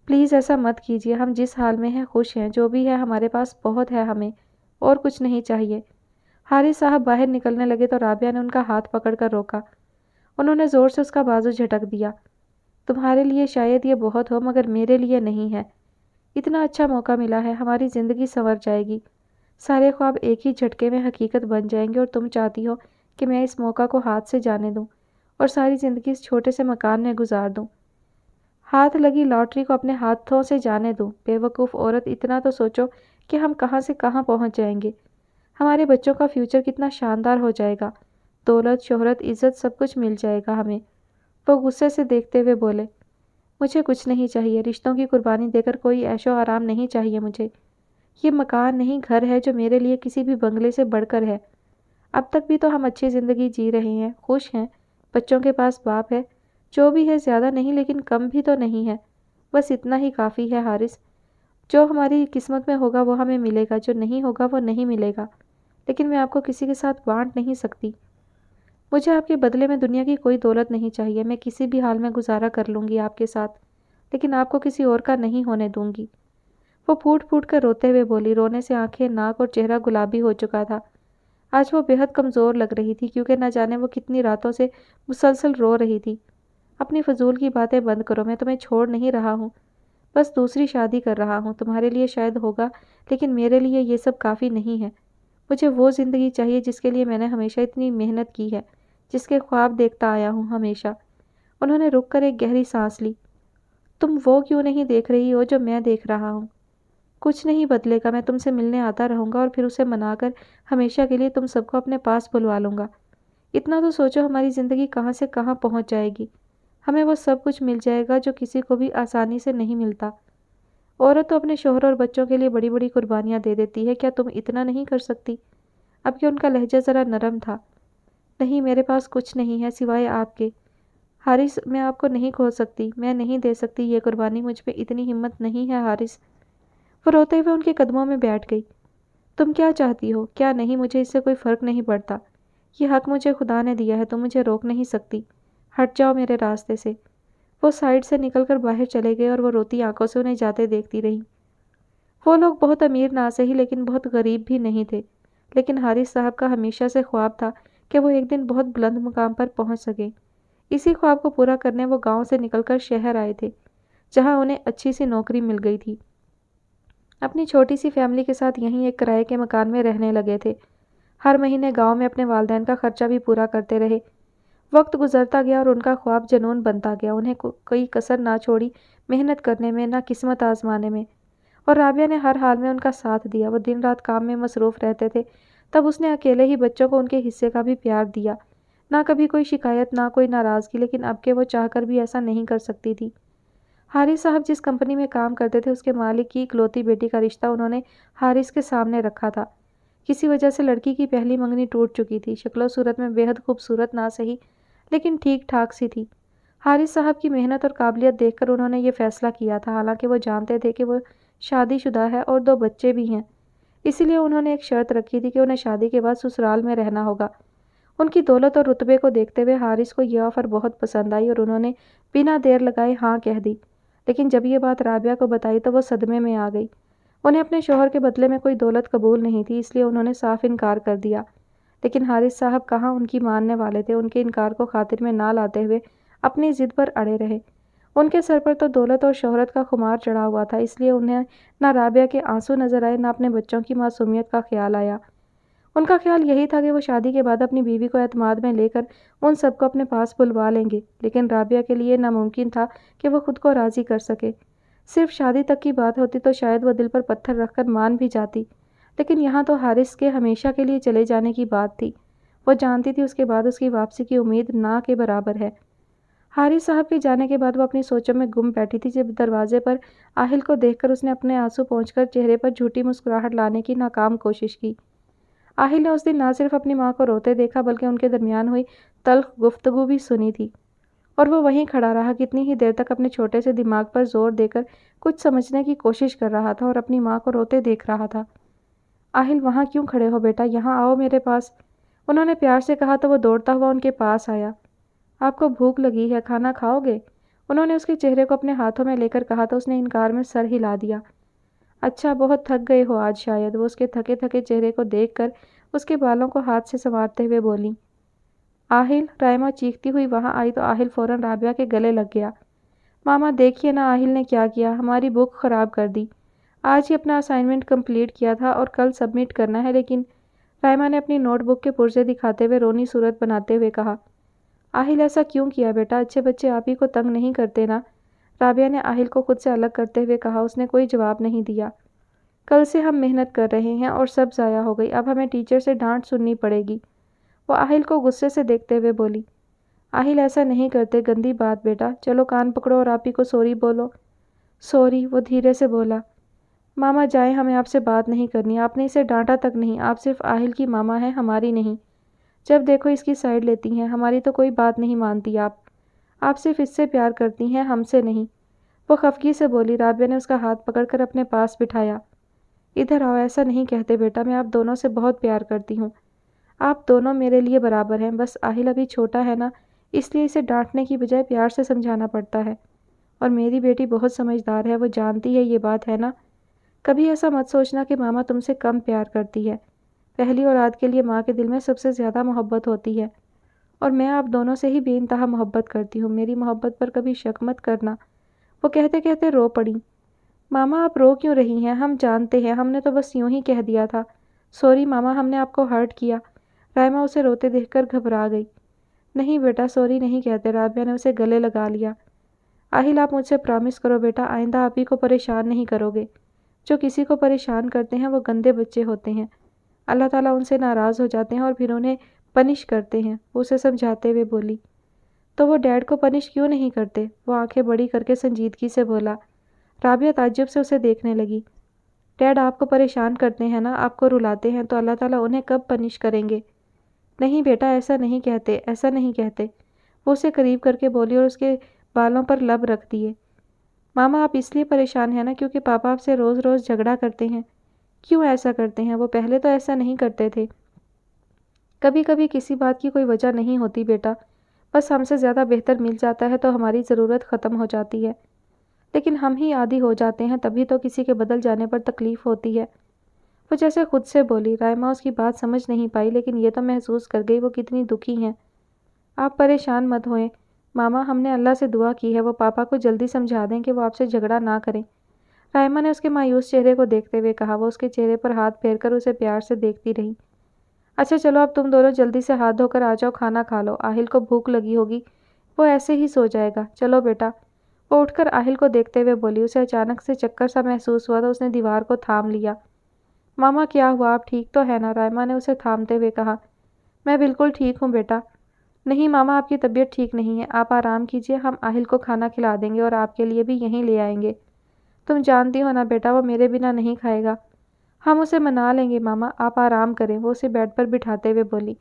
Speaker 1: پلیز ایسا مت کیجیے، ہم جس حال میں ہیں خوش ہیں، جو بھی ہے ہمارے پاس بہت ہے، ہمیں اور کچھ نہیں چاہیے۔ حارث صاحب باہر نکلنے لگے تو رابعہ نے ان کا ہاتھ پکڑ کر روکا۔ انہوں نے زور سے اس کا بازو جھٹک دیا۔ تمہارے لیے شاید یہ بہت ہو، مگر میرے لیے نہیں ہے۔ اتنا اچھا موقع ملا ہے، ہماری زندگی سنور جائے گی، سارے خواب ایک ہی جھٹکے میں حقیقت بن جائیں گے، اور تم چاہتی ہو کہ میں اس موقع کو ہاتھ سے جانے دوں اور ساری زندگی اس چھوٹے سے مکان میں گزار دوں، ہاتھ لگی لاٹری کو اپنے ہاتھوں سے جانے دوں۔ بے وقوف عورت، اتنا تو سوچو کہ ہم کہاں سے کہاں پہنچ جائیں گے، ہمارے بچوں کا فیوچر کتنا شاندار ہو جائے گا، دولت، شہرت، عزت، سب کچھ مل جائے گا ہمیں۔ وہ غصے سے دیکھتے ہوئے بولے، مجھے کچھ نہیں چاہیے، رشتوں کی قربانی دے کر کوئی عیش و آرام نہیں چاہیے مجھے۔ یہ مکان نہیں، گھر ہے جو میرے لیے کسی بھی بنگلے سے بڑھ کر ہے۔ اب تک بھی تو ہم اچھی زندگی جی رہے ہیں، خوش ہیں، بچوں کے پاس باپ ہے، جو بھی ہے زیادہ نہیں لیکن کم بھی تو نہیں ہے، بس اتنا ہی کافی ہے حارث۔ جو ہماری قسمت میں ہوگا وہ ہمیں ملے گا، جو نہیں ہوگا وہ نہیں ملے گا، لیکن میں آپ کو کسی کے ساتھ بانٹ نہیں سکتی۔ مجھے آپ کے بدلے میں دنیا کی کوئی دولت نہیں چاہیے، میں کسی بھی حال میں گزارا کر لوں گی آپ کے ساتھ، لیکن آپ کو کسی اور کا نہیں ہونے دوں گی۔ وہ پھوٹ پھوٹ کر روتے ہوئے بولی، رونے سے آنکھیں، ناک اور چہرہ گلابی ہو چکا تھا۔ آج وہ بے حد کمزور لگ رہی تھی، کیونکہ نہ جانے وہ کتنی راتوں سے مسلسل رو رہی تھی۔ اپنی فضول کی باتیں بند کرو، میں تمہیں چھوڑ نہیں رہا ہوں، بس دوسری شادی کر رہا ہوں، تمہارے لیے شاید ہوگا لیکن میرے لیے یہ سب کافی نہیں ہے۔ مجھے وہ زندگی چاہیے جس کے لیے میں نے ہمیشہ اتنی محنت کی ہے، جس کے خواب دیکھتا آیا ہوں ہمیشہ۔ انہوں نے رک کر ایک گہری سانس لی۔ تم وہ کیوں نہیں دیکھ رہی ہو جو میں دیکھ رہا ہوں؟ کچھ نہیں بدلے گا، میں تم سے ملنے آتا رہوں گا اور پھر اسے منا کر ہمیشہ کے لیے تم سب کو اپنے پاس بلوا لوں گا۔ اتنا تو سوچو ہماری زندگی کہاں سے کہاں پہنچ جائے گی، ہمیں وہ سب کچھ مل جائے گا جو کسی کو بھی آسانی سے نہیں ملتا۔ عورت تو اپنے شوہر اور بچوں کے لیے بڑی بڑی قربانیاں دے دیتی ہے، کیا تم اتنا نہیں کر سکتی؟ اب کہ ان کا لہجہ ذرا نرم تھا۔ نہیں، میرے پاس کچھ نہیں ہے سوائے آپ کے۔ حارث، میں آپ کو نہیں کھو سکتی، میں نہیں دے سکتی یہ قربانی، مجھ پہ اتنی ہمت نہیں ہے حارث۔ وہ روتے ہوئے ان کے قدموں میں بیٹھ گئی۔ تم کیا چاہتی ہو، کیا نہیں، مجھے اس سے کوئی فرق نہیں پڑتا۔ یہ حق مجھے خدا نے دیا ہے، تم مجھے روک نہیں سکتی، ہٹ جاؤ میرے راستے سے۔ وہ سائڈ سے نکل کر باہر چلے گئے اور وہ روتی آنکھوں سے انہیں جاتے دیکھتی رہی۔ وہ لوگ بہت امیر نہ سہی لیکن بہت غریب بھی نہیں تھے، لیکن حارث صاحب کا ہمیشہ سے خواب تھا کہ وہ ایک دن بہت بلند مقام پر پہنچ سکیں۔ اسی خواب کو پورا کرنے وہ گاؤں سے نکل کر شہر آئے تھے، جہاں انہیں اچھی سی نوکری مل گئی تھی۔ اپنی چھوٹی سی فیملی کے ساتھ یہیں ایک کرائے کے مکان میں رہنے لگے تھے۔ ہر مہینے گاؤں میں اپنے والدین کا خرچہ بھی پورا کرتے رہے۔ وقت گزرتا گیا اور ان کا خواب جنون بنتا گیا، انہیں کوئی کسر نہ چھوڑی محنت کرنے میں، نہ قسمت آزمانے میں، اور رابعہ نے ہر حال میں ان کا ساتھ دیا۔ وہ دن رات کام میں مصروف رہتے تھے، تب اس نے اکیلے ہی بچوں کو ان کے حصے کا بھی پیار دیا، نہ کبھی کوئی شکایت، نہ کوئی ناراضگی، لیکن اب کہ وہ چاہ کر بھی ایسا نہیں کر سکتی تھی۔ حارث صاحب جس کمپنی میں کام کرتے تھے اس کے مالک کی اکلوتی بیٹی کا رشتہ انہوں نے حارث کے سامنے رکھا تھا۔ کسی وجہ سے لڑکی کی پہلی منگنی ٹوٹ چکی تھی۔ شکل و صورت میں بے حد خوبصورت نہ صحیح لیکن ٹھیک ٹھاک سی تھی۔ حارث صاحب کی محنت اور قابلیت دیکھ کر انہوں نے یہ فیصلہ کیا تھا، حالانکہ وہ جانتے تھے کہ وہ شادی شدہ ہے اور 2 بچے بھی ہیں۔ اسی لیے انہوں نے ایک شرط رکھی تھی کہ انہیں شادی کے بعد سسرال میں رہنا ہوگا۔ ان کی دولت اور رتبے کو دیکھتے ہوئے حارث کو یہ آفر بہت پسند آئی اور انہوں نے بنا دیر لگائے ہاں کہہ دی۔ لیکن جب یہ بات رابعہ کو بتائی تو وہ صدمے میں آ گئی۔ انہیں اپنے شوہر کے بدلے میں کوئی دولت قبول نہیں تھی، اس لیے انہوں نے صاف انکار کر دیا۔ لیکن حارث صاحب کہاں ان کی ماننے والے تھے، ان کے انکار کو خاطر میں نہ لاتے ہوئے اپنی ضد پر اڑے رہے۔ ان کے سر پر تو دولت اور شہرت کا خمار چڑھا ہوا تھا، اس لیے انہیں نہ رابعہ کے آنسو نظر آئے نہ اپنے بچوں کی معصومیت کا خیال آیا۔ ان کا خیال یہی تھا کہ وہ شادی کے بعد اپنی بیوی کو اعتماد میں لے کر ان سب کو اپنے پاس بلوا لیں گے، لیکن رابعہ کے لیے ناممکن تھا کہ وہ خود کو راضی کر سکے۔ صرف شادی تک کی بات ہوتی تو شاید وہ دل پر پتھر رکھ کر مان بھی جاتی، لیکن یہاں تو حارث کے ہمیشہ کے لیے چلے جانے کی بات تھی۔ وہ جانتی تھی اس کے بعد اس کی واپسی کی امید نہ کے برابر ہے۔ حارث صاحب کے جانے کے بعد وہ اپنی سوچوں میں گم بیٹھی تھی جب دروازے پر آہل کو دیکھ کر اس نے اپنے آنسو پونچھ کر چہرے پر جھوٹی مسکراہٹ لانے کی ناکام کوشش کی۔ آہل نے اس دن نہ صرف اپنی ماں کو روتے دیکھا بلکہ ان کے درمیان ہوئی تلخ گفتگو بھی سنی تھی، اور وہ وہیں کھڑا رہا کتنی ہی دیر تک اپنے چھوٹے سے دماغ پر زور دے کر کچھ سمجھنے کی کوشش کر رہا تھا اور اپنی ماں کو روتے دیکھ رہا تھا۔ آہل وہاں کیوں کھڑے ہو بیٹا، یہاں آؤ میرے پاس، انہوں نے پیار سے کہا تو وہ دوڑتا ہوا ان کے پاس آیا۔ آپ کو بھوک لگی ہے، کھانا کھاؤ گے؟ انہوں نے اس کے چہرے کو اپنے ہاتھوں میں لے کر کہا تو اس نے انکار میں سر ہلا دیا۔ اچھا بہت تھک گئے ہو آج شاید، وہ اس کے تھکے تھکے چہرے کو دیکھ کر اس کے بالوں کو ہاتھ سے سنوارتے ہوئے بولی۔ آہل، رائمہ چیختی ہوئی وہاں آئی تو آہل فوراً رابعہ کے گلے لگ گیا۔ ماما دیکھیے نا آہل نے کیا کیا، ہماری بک خراب کر دی۔ آج ہی اپنا اسائنمنٹ کمپلیٹ کیا تھا اور کل سبمٹ کرنا ہے، لیکن رائمہ نے اپنی نوٹ بک کے پرزے دکھاتے ہوئے رونی صورت بناتے ہوئے کہا۔ آہل ایسا کیوں کیا بیٹا، اچھے بچے آپ ہی کو تنگ نہیں کرتے نا، رابعہ نے آہل کو خود سے الگ کرتے ہوئے کہا۔ اس نے کوئی جواب نہیں دیا۔ کل سے ہم محنت کر رہے ہیں اور سب ضائع ہو گئی، اب ہمیں ٹیچر سے ڈانٹ سننی پڑے گی، وہ آہل کو غصے سے دیکھتے ہوئے بولی۔ آہل ایسا نہیں کرتے، گندی بات بیٹا، چلو کان پکڑو اور آپ ہی کو سوری بولو۔ سوری، وہ دھیرے سے بولا۔ ماما جائیں، ہمیں آپ سے بات نہیں کرنی، آپ نے اسے ڈانٹا تک نہیں، آپ صرف آہل کی ماما ہیں، ہماری نہیں۔ جب دیکھو اس کی سائیڈ لیتی ہیں، ہماری تو کوئی بات نہیں مانتی آپ صرف اس سے پیار کرتی ہیں، ہم سے نہیں، وہ خفگی سے بولی۔ رابعہ نے اس کا ہاتھ پکڑ کر اپنے پاس بٹھایا۔ ادھر آؤ، ایسا نہیں کہتے بیٹا، میں آپ دونوں سے بہت پیار کرتی ہوں، آپ دونوں میرے لیے برابر ہیں، بس آہل ابھی چھوٹا ہے نا، اس لیے اسے ڈانٹنے کی بجائے پیار سے سمجھانا پڑتا ہے، اور میری بیٹی بہت سمجھدار ہے، وہ جانتی ہے یہ بات ہے نا۔ کبھی ایسا مت سوچنا کہ ماما تم سے کم پیار کرتی ہے، پہلی اولاد کے لیے ماں کے دل میں سب سے زیادہ محبت ہوتی ہے، اور میں آپ دونوں سے ہی بے انتہا محبت کرتی ہوں، میری محبت پر کبھی شک مت کرنا۔ وہ کہتے کہتے رو پڑی۔ ماما آپ رو کیوں رہی ہیں، ہم جانتے ہیں، ہم نے تو بس یوں ہی کہہ دیا تھا، سوری ماما، ہم نے آپ کو ہرٹ کیا۔ رائمہ اسے روتے دیکھ کر گھبرا گئی۔ نہیں بیٹا، سوری نہیں کہتے، رابعہ نے اسے گلے لگا لیا۔ آہل آپ مجھ سے پرامس کرو بیٹا، آئندہ آپ ہی کو پریشان نہیں کرو گے، جو کسی کو پریشان کرتے ہیں وہ گندے بچے ہوتے ہیں، اللہ تعالیٰ ان سے ناراض ہو جاتے ہیں اور پھر انہیں پنش کرتے ہیں، وہ اسے سمجھاتے ہوئے بولی۔ تو وہ ڈیڈ کو پنش کیوں نہیں کرتے، وہ آنکھیں بڑی کر کے سنجیدگی سے بولا۔ رابعہ تعجب سے اسے دیکھنے لگی۔ ڈیڈ آپ کو پریشان کرتے ہیں نا، آپ کو رلاتے ہیں، تو اللہ تعالیٰ انہیں کب پنش کریں گے؟ نہیں بیٹا، ایسا نہیں کہتے، ایسا نہیں کہتے، وہ اسے قریب کر کے بولی اور اس کے بالوں پر لب رکھ دیے۔ ماما آپ اس لیے پریشان ہیں نا کیونکہ پاپا آپ سے روز روز جھگڑا کرتے ہیں، کیوں ایسا کرتے ہیں، وہ پہلے تو ایسا نہیں کرتے تھے۔ کبھی کبھی کسی بات کی کوئی وجہ نہیں ہوتی بیٹا، بس ہم سے زیادہ بہتر مل جاتا ہے تو ہماری ضرورت ختم ہو جاتی ہے، لیکن ہم ہی عادی ہو جاتے ہیں، تبھی تو کسی کے بدل جانے پر تکلیف ہوتی ہے، وہ جیسے خود سے بولی۔ رائمہ اس کی بات سمجھ نہیں پائی، لیکن یہ تو محسوس کر گئی وہ کتنی دکھی ہیں۔ آپ پریشان مت ہوئیں ماما، ہم نے اللہ سے دعا کی ہے وہ پاپا کو جلدی سمجھا دیں کہ وہ آپ سے جھگڑا نہ کریں، رائمہ نے اس کے مایوس چہرے کو دیکھتے ہوئے کہا۔ وہ اس کے چہرے پر ہاتھ پھیر کر اسے پیار سے دیکھتی رہی۔ اچھا چلو اب تم دونوں جلدی سے ہاتھ دھو کر آ جاؤ، کھانا کھا لو، آہل کو بھوک لگی ہوگی، وہ ایسے ہی سو جائے گا، چلو بیٹا، وہ اٹھ کر آہل کو دیکھتے ہوئے بولی۔ اسے اچانک سے چکر سا محسوس ہوا تو اس نے دیوار کو تھام لیا۔ ماما کیا ہوا، آپ ٹھیک تو ہے نا، رائمہ نے اسے تھامتے ہوئے کہا۔ میں بالکل ٹھیک ہوں بیٹا، نہیں ماما، آپ کی طبیعت ٹھیک نہیں ہے، آپ آرام کیجیے، ہم آہل کو کھانا کھلا دیں گے اور آپ کے لیے بھی یہیں لے آئیں گے۔ تم جانتی ہو نا بیٹا، وہ میرے بنا نہیں کھائے گا۔ ہم اسے منا لیں گے ماما، آپ آرام کریں، وہ اسے بیڈ پر بٹھاتے ہوئے بولی۔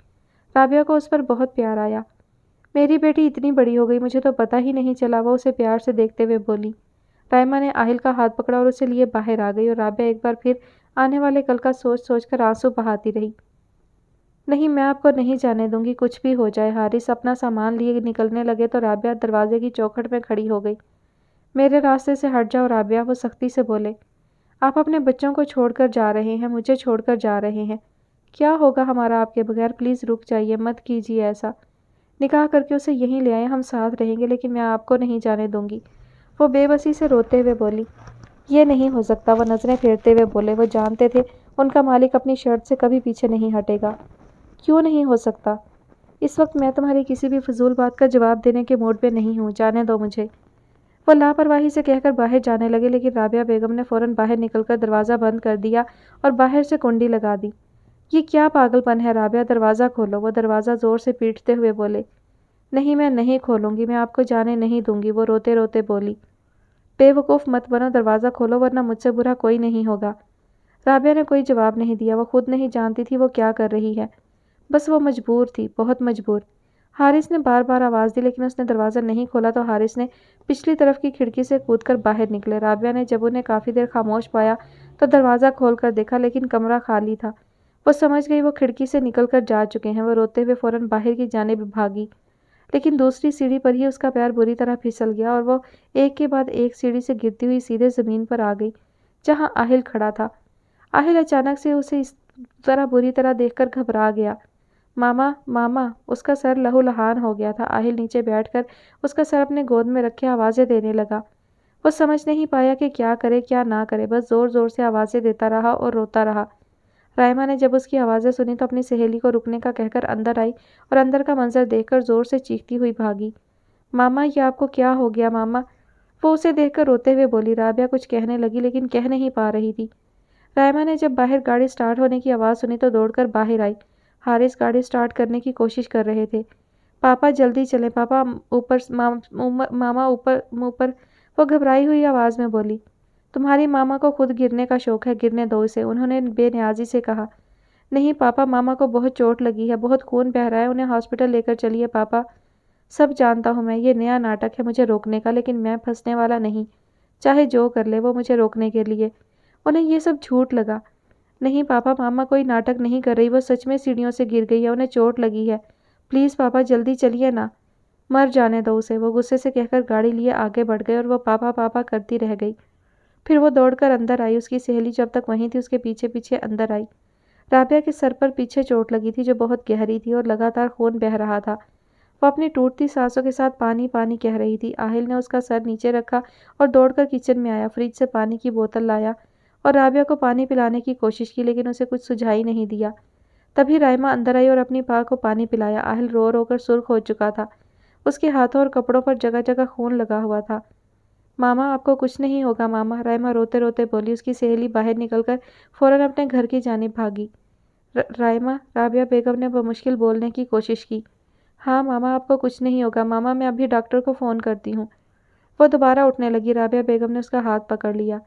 Speaker 1: رابعہ کو اس پر بہت پیار آیا۔ میری بیٹی اتنی بڑی ہو گئی، مجھے تو پتہ ہی نہیں چلا، وہ اسے پیار سے دیکھتے ہوئے بولی۔ رائمہ نے آہل کا ہاتھ پکڑا اور اسے لیے باہر آ گئی اور رابعہ ایک بار پھر آنے والے کل کا سوچ سوچ کر آنسو بہاتی رہی۔ نہیں، میں آپ کو نہیں جانے دوں گی، کچھ بھی ہو جائے۔ حارث اپنا سامان لیے نکلنے لگے تو رابعہ دروازے کی چوکھٹ میں کھڑی ہو گئی۔ میرے راستے سے ہٹ جاؤ رابعہ، وہ سختی سے بولے۔ آپ اپنے بچوں کو چھوڑ کر جا رہے ہیں، مجھے چھوڑ کر جا رہے ہیں۔ کیا ہوگا ہمارا آپ کے بغیر؟ پلیز رک جائیے، مت کیجیے ایسا۔ نکاح کر کے اسے یہیں لے آئیں، ہم ساتھ رہیں گے، لیکن میں آپ کو نہیں جانے دوں گی، وہ بے بسی سے روتے ہوئے بولی۔ یہ نہیں ہو سکتا، وہ نظریں پھیرتے ہوئے بولے۔ وہ جانتے تھے ان کا مالک اپنی شرط سے کبھی پیچھے نہیں ہٹے گا۔ کیوں نہیں ہو سکتا؟ اس وقت میں تمہاری کسی بھی فضول بات کا جواب دینے کے موڈ پہ نہیں ہوں، جانے دو مجھے، وہ لاپرواہی سے کہہ کر باہر جانے لگے، لیکن رابعہ بیگم نے فوراً باہر نکل کر دروازہ بند کر دیا اور باہر سے کنڈی لگا دی۔ یہ کیا پاگل پن ہے رابعہ، دروازہ کھولو، وہ دروازہ زور سے پیٹتے ہوئے بولے۔ نہیں، میں نہیں کھولوں گی، میں آپ کو جانے نہیں دوں گی، وہ روتے روتے بولی۔ بے وقوف مت بنو، دروازہ کھولو ورنہ مجھ سے برا کوئی نہیں ہوگا۔ رابعہ نے کوئی جواب نہیں دیا، وہ خود نہیں جانتی تھی وہ کیا کر رہی ہے، بس وہ مجبور تھی، بہت مجبور۔ حارث نے بار بار آواز دی لیکن اس نے دروازہ نہیں کھولا تو حارث نے پچھلی طرف کی کھڑکی سے کود کر باہر نکلے۔ رابعہ نے جب انہیں کافی دیر خاموش پایا تو دروازہ کھول کر دیکھا، لیکن کمرہ خالی تھا۔ وہ سمجھ گئی وہ کھڑکی سے نکل کر جا چکے ہیں۔ وہ روتے ہوئے فوراً باہر کی جانب بھاگی، لیکن دوسری سیڑھی پر ہی اس کا پیر بری طرح پھسل گیا اور وہ ایک کے بعد ایک سیڑھی سے گرتی ہوئی سیدھے زمین پر آ گئی جہاں آہل کھڑا تھا۔ آہل اچانک سے اسے اس طرح بری طرح دیکھ کر گھبرا گیا۔ ماما، ماما، اس کا سر لہو لہان ہو گیا تھا۔ آہل نیچے بیٹھ کر اس کا سر اپنے گود میں رکھے آوازیں دینے لگا۔ وہ سمجھ نہیں پایا کہ کیا کرے کیا نہ کرے، بس زور زور سے آوازیں دیتا رہا اور روتا رہا۔ رائمہ نے جب اس کی آوازیں سنی تو اپنی سہیلی کو رکنے کا کہہ کر اندر آئی اور اندر کا منظر دیکھ کر زور سے چیختی ہوئی بھاگی۔ ماما، یہ آپ کو کیا ہو گیا ماما، وہ اسے دیکھ کر روتے ہوئے بولی۔ رابعہ کچھ کہنے لگی لیکن کہہ نہیں پا رہی تھی۔ رائمہ نے جب باہر گاڑی سٹارٹ ہونے کی آواز سنی تو دوڑ کر باہر آئی۔ حارث گاڑی سٹارٹ کرنے کی کوشش کر رہے تھے۔ پاپا جلدی چلیں، پاپا اوپر، ماما اوپر، وہ گھبرائی ہوئی آواز میں بولی۔ تمہاری ماما کو خود گرنے کا شوق ہے، گرنے دو اسے، انہوں نے بے نیازی سے کہا۔ نہیں پاپا، ماما کو بہت چوٹ لگی ہے، بہت خون بہہ رہا ہے، انہیں ہاسپٹل لے کر چلیے پاپا۔ سب جانتا ہوں میں، یہ نیا ناٹک ہے مجھے روکنے کا، لیکن میں پھنسنے والا نہیں، چاہے جو کر لے وہ مجھے روکنے کے لیے۔ انہیں یہ سب جھوٹ لگا۔ نہیں پاپا، ماما کوئی ناٹک نہیں کر رہی، وہ سچ میں سیڑھیوں سے گر گئی ہے، انہیں چوٹ لگی ہے، پلیز پاپا جلدی چلیے نا، مر جانے دو اسے، وہ غصے سے کہہ کر گاڑی لیے آگے بڑھ گئے اور وہ پاپا پاپا کرتی رہ گئی۔ پھر وہ دوڑ کر اندر آئی، اس کی سہیلی جب تک وہیں تھی اس کے پیچھے پیچھے اندر آئی۔ رابعہ کے سر پر پیچھے چوٹ لگی تھی جو بہت گہری تھی اور لگاتار خون بہہ رہا تھا۔ وہ اپنی ٹوٹتی سانسوں کے ساتھ پانی پانی کہہ رہی تھی۔ آہل نے اس کا سر نیچے رکھا اور دوڑ کر کچن میں آیا، فریج سے پانی کی بوتل لایا اور رابعہ کو پانی پلانے کی کوشش کی لیکن اسے کچھ سجھائی نہیں دیا۔ تبھی رائمہ اندر آئی اور اپنی پاں کو پانی پلایا۔ آہل رو رو کر سرخ ہو چکا تھا، اس کے ہاتھوں اور کپڑوں پر جگہ جگہ خون لگا ہوا تھا۔ ماما، آپ کو کچھ نہیں ہوگا ماما، رائمہ روتے روتے بولی۔ اس کی سہیلی باہر نکل کر فوراً اپنے گھر کی جانب بھاگی۔ رائمہ، رابعہ بیگم نے بمشکل بولنے کی کوشش کی۔ ہاں ماما، آپ کو کچھ نہیں ہوگا ماما، میں ابھی ڈاکٹر کو فون کرتی ہوں۔ وہ دوبارہ اٹھنے لگی۔ رابعہ بیگم نے اس کا ہاتھ پکڑ لیا۔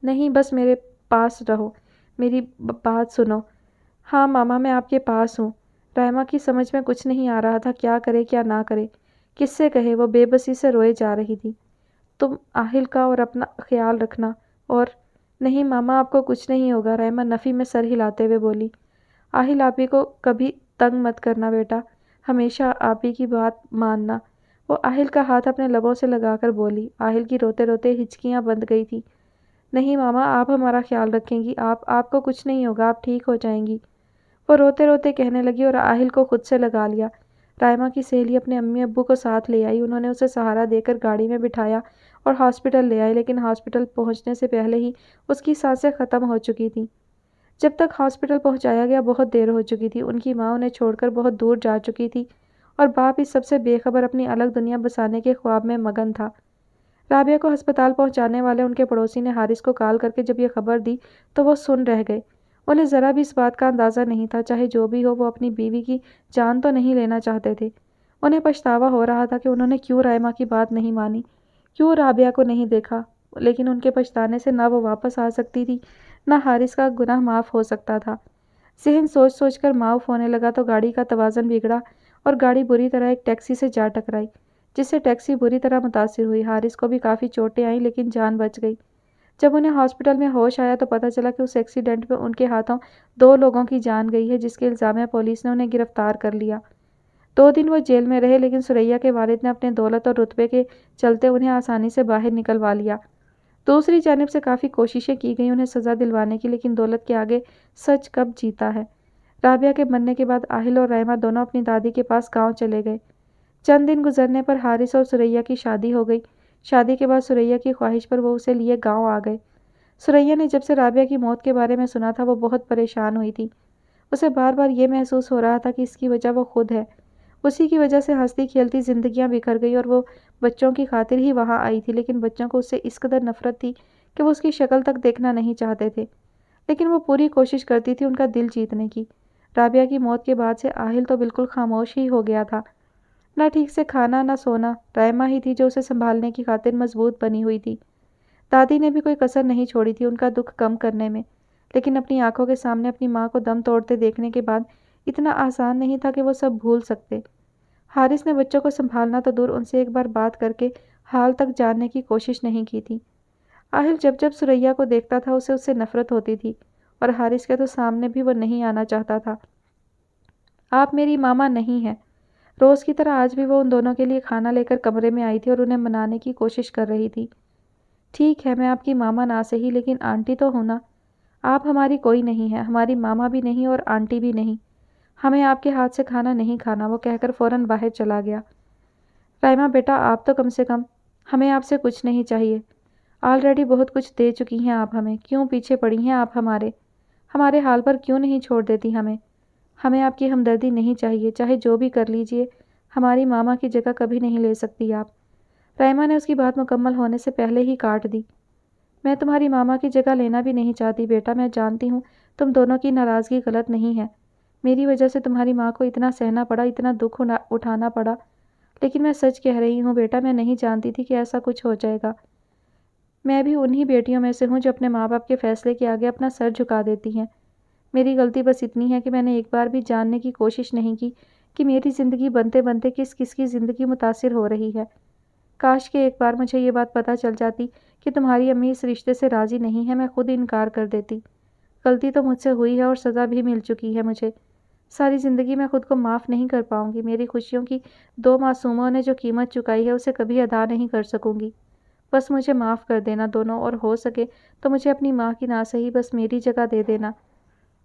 Speaker 1: نہیں، بس میرے پاس رہو، میری بات سنو۔ ہاں ماما، میں آپ کے پاس ہوں۔ رائمہ کی سمجھ میں کچھ نہیں آ رہا تھا، کیا کرے کیا نہ کرے، کس سے کہے، وہ بے بسی سے روئے جا رہی تھی۔ تم آہل کا اور اپنا خیال رکھنا، اور نہیں ماما، آپ کو کچھ نہیں ہوگا، رائمہ نفی میں سر ہلاتے ہوئے بولی۔ آہل آپی کو کبھی تنگ مت کرنا بیٹا، ہمیشہ آپی کی بات ماننا، وہ آہل کا ہاتھ اپنے لبوں سے لگا کر بولی۔ آہل کی روتے روتے ہچکیاں بند گئی تھی۔ نہیں ماما، آپ ہمارا خیال رکھیں گی، آپ کو کچھ نہیں ہوگا، آپ ٹھیک ہو جائیں گی، وہ روتے روتے کہنے لگی اور آہل کو خود سے لگا لیا۔ رائمہ کی سہیلی اپنے امی ابو کو ساتھ لے آئی، انہوں نے اسے سہارا دے کر گاڑی میں بٹھایا اور ہاسپٹل لے آئے، لیکن ہاسپٹل پہنچنے سے پہلے ہی اس کی سانسیں ختم ہو چکی تھیں۔ جب تک ہاسپٹل پہنچایا گیا بہت دیر ہو چکی تھی، ان کی ماں انہیں چھوڑ کر بہت دور جا چکی تھی اور باپ اس سب سے بے خبر اپنی الگ دنیا بسانے کے خواب میں مگن تھا۔ رابعہ کو ہسپتال پہنچانے والے ان کے پڑوسی نے حارث کو کال کر کے جب یہ خبر دی تو وہ سن رہ گئے۔ انہیں ذرا بھی اس بات کا اندازہ نہیں تھا، چاہے جو بھی ہو وہ اپنی بیوی کی جان تو نہیں لینا چاہتے تھے۔ انہیں پچھتاوا ہو رہا تھا کہ انہوں نے کیوں رائما کی بات نہیں مانی، کیوں رابعہ کو نہیں دیکھا، لیکن ان کے پچھتانے سے نہ وہ واپس آ سکتی تھی، نہ حارث کا گناہ معاف ہو سکتا تھا۔ ذہن سوچ سوچ کر معاف ہونے لگا تو گاڑی کا توازن بگڑا اور گاڑی بری طرح ایک ٹیکسی سے جا ٹکرائی، جس سے ٹیکسی بری طرح متاثر ہوئی۔ حارث کو بھی کافی چوٹیں آئیں لیکن جان بچ گئی۔ جب انہیں ہاسپٹل میں ہوش آیا تو پتہ چلا کہ اس ایکسیڈنٹ میں ان کے ہاتھوں 2 لوگوں کی جان گئی ہے، جس کے الزام پولیس نے انہیں گرفتار کر لیا۔ 2 دن وہ جیل میں رہے لیکن سریا کے والد نے اپنے دولت اور رتبے کے چلتے انہیں آسانی سے باہر نکلوا لیا۔ دوسری جانب سے کافی کوششیں کی گئیں انہیں سزا دلوانے کی، لیکن دولت کے آگے سچ کب جیتا ہے۔ رابعہ کے مرنے کے بعد آہل اور رحمہ دونوں اپنی دادی کے پاس گاؤں چلے گئے۔ چند دن گزرنے پر حارث اور سریا کی شادی ہو گئی۔ شادی کے بعد سریا کی خواہش پر وہ اسے لیے گاؤں آ گئے۔ سریا نے جب سے رابعہ کی موت کے بارے میں سنا تھا وہ بہت پریشان ہوئی تھی۔ اسے بار بار یہ محسوس ہو رہا تھا کہ اس کی وجہ وہ خود ہے۔ اسی کی وجہ سے ہنستی کھیلتی زندگیاں بکھر گئی اور وہ بچوں کی خاطر ہی وہاں آئی تھی، لیکن بچوں کو اس سے اس قدر نفرت تھی کہ وہ اس کی شکل تک دیکھنا نہیں چاہتے تھے۔ لیکن وہ پوری کوشش کرتی تھی ان کا دل جیتنے کی۔ رابعہ کی موت کے بعد سے آہل تو بالکل خاموش ہی ہو گیا تھا۔ نہ ٹھیک سے کھانا نہ سونا، رائما ہی تھی جو اسے سنبھالنے کی خاطر مضبوط بنی ہوئی تھی۔ دادی نے بھی کوئی کسر نہیں چھوڑی تھی ان کا دکھ کم کرنے میں، لیکن اپنی آنکھوں کے سامنے اپنی ماں کو دم توڑتے دیکھنے کے بعد اتنا آسان نہیں تھا کہ وہ سب بھول سکتے۔ حارث نے بچوں کو سنبھالنا تو دور ان سے ایک بار بات کر کے حال تک جاننے کی کوشش نہیں کی تھی۔ آہل جب جب سریا کو دیکھتا تھا اسے اس سے نفرت ہوتی تھی، اور حارث کے تو سامنے بھی وہ نہیں آنا چاہتا تھا۔ آپ میری ماما نہیں ہیں۔ روز کی طرح آج بھی وہ ان دونوں کے لیے کھانا لے کر کمرے میں آئی تھی اور انہیں منانے کی کوشش کر رہی تھی۔ ٹھیک ہے میں آپ کی ماما نہ سہی لیکن آنٹی تو ہوں نا۔ آپ ہماری کوئی نہیں ہے، ہماری ماما بھی نہیں اور آنٹی بھی نہیں۔ ہمیں آپ کے ہاتھ سے کھانا نہیں کھانا، وہ کہہ کر فوراً باہر چلا گیا۔ رائما بیٹا آپ تو کم سے کم، ہمیں آپ سے کچھ نہیں چاہیے۔ آلریڈی بہت کچھ دے چکی ہیں آپ ہمیں، کیوں پیچھے پڑی ہیں آپ ہمارے حال پر کیوں نہیں چھوڑ دیتی ہمیں آپ کی ہمدردی نہیں چاہیے، چاہے جو بھی کر لیجئے، ہماری ماما کی جگہ کبھی نہیں لے سکتی آپ۔ رائما نے اس کی بات مکمل ہونے سے پہلے ہی کاٹ دی۔ میں تمہاری ماما کی جگہ لینا بھی نہیں چاہتی بیٹا، میں جانتی ہوں تم دونوں کی ناراضگی غلط نہیں ہے، میری وجہ سے تمہاری ماں کو اتنا سہنا پڑا، اتنا دکھ اٹھانا پڑا، لیکن میں سچ کہہ رہی ہوں بیٹا، میں نہیں جانتی تھی کہ ایسا کچھ ہو جائے گا۔ میں بھی انہی بیٹیوں میں سے ہوں جو اپنے ماں باپ کے فیصلے کے آگے اپنا سر جھکا دیتی ہیں۔ میری غلطی بس اتنی ہے کہ میں نے ایک بار بھی جاننے کی کوشش نہیں کی کہ میری زندگی بنتے بنتے کس کس کی زندگی متاثر ہو رہی ہے۔ کاش کہ ایک بار مجھے یہ بات پتہ چل جاتی کہ تمہاری امی اس رشتے سے راضی نہیں ہے، میں خود انکار کر دیتی۔ غلطی تو مجھ سے ہوئی ہے اور سزا بھی مل چکی ہے مجھے۔ ساری زندگی میں خود کو معاف نہیں کر پاؤں گی، میری خوشیوں کی 2 معصوموں نے جو قیمت چکائی ہے اسے کبھی ادا نہیں کر سکوں گی۔ بس مجھے معاف کر دینا دونوں، اور ہو سکے تو مجھے اپنی ماں کی نہ سہی بس میری جگہ دے دینا۔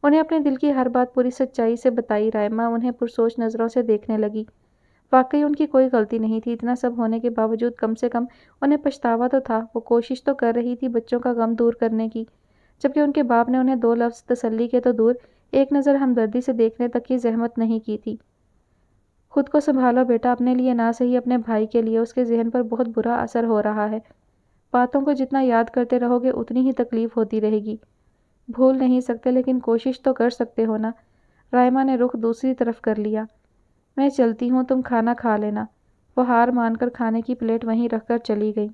Speaker 1: انہیں اپنے دل کی ہر بات پوری سچائی سے بتائی۔ رائما انہیں پرسوچ نظروں سے دیکھنے لگی۔ واقعی ان کی کوئی غلطی نہیں تھی، اتنا سب ہونے کے باوجود کم سے کم انہیں پچھتاوا تو تھا، وہ کوشش تو کر رہی تھی بچوں کا غم دور کرنے کی، جبکہ ان کے باپ نے انہیں 2 لفظ تسلی کے تو دور ایک نظر ہمدردی سے دیکھنے تک کی زحمت نہیں کی تھی۔ خود کو سنبھالو بیٹا، اپنے لیے نہ سہی اپنے بھائی کے لیے، اس کے ذہن پر بہت برا اثر ہو رہا ہے۔ باتوں کو جتنا یاد کرتے رہو گے اتنی ہی تکلیف ہوتی رہے گی۔ بھول نہیں سکتے لیکن کوشش تو کر سکتے ہو نا۔ رائما نے رخ دوسری طرف کر لیا۔ میں چلتی ہوں، تم کھانا کھا لینا۔ وہ ہار مان کر کھانے کی پلیٹ وہیں رکھ کر چلی گئی۔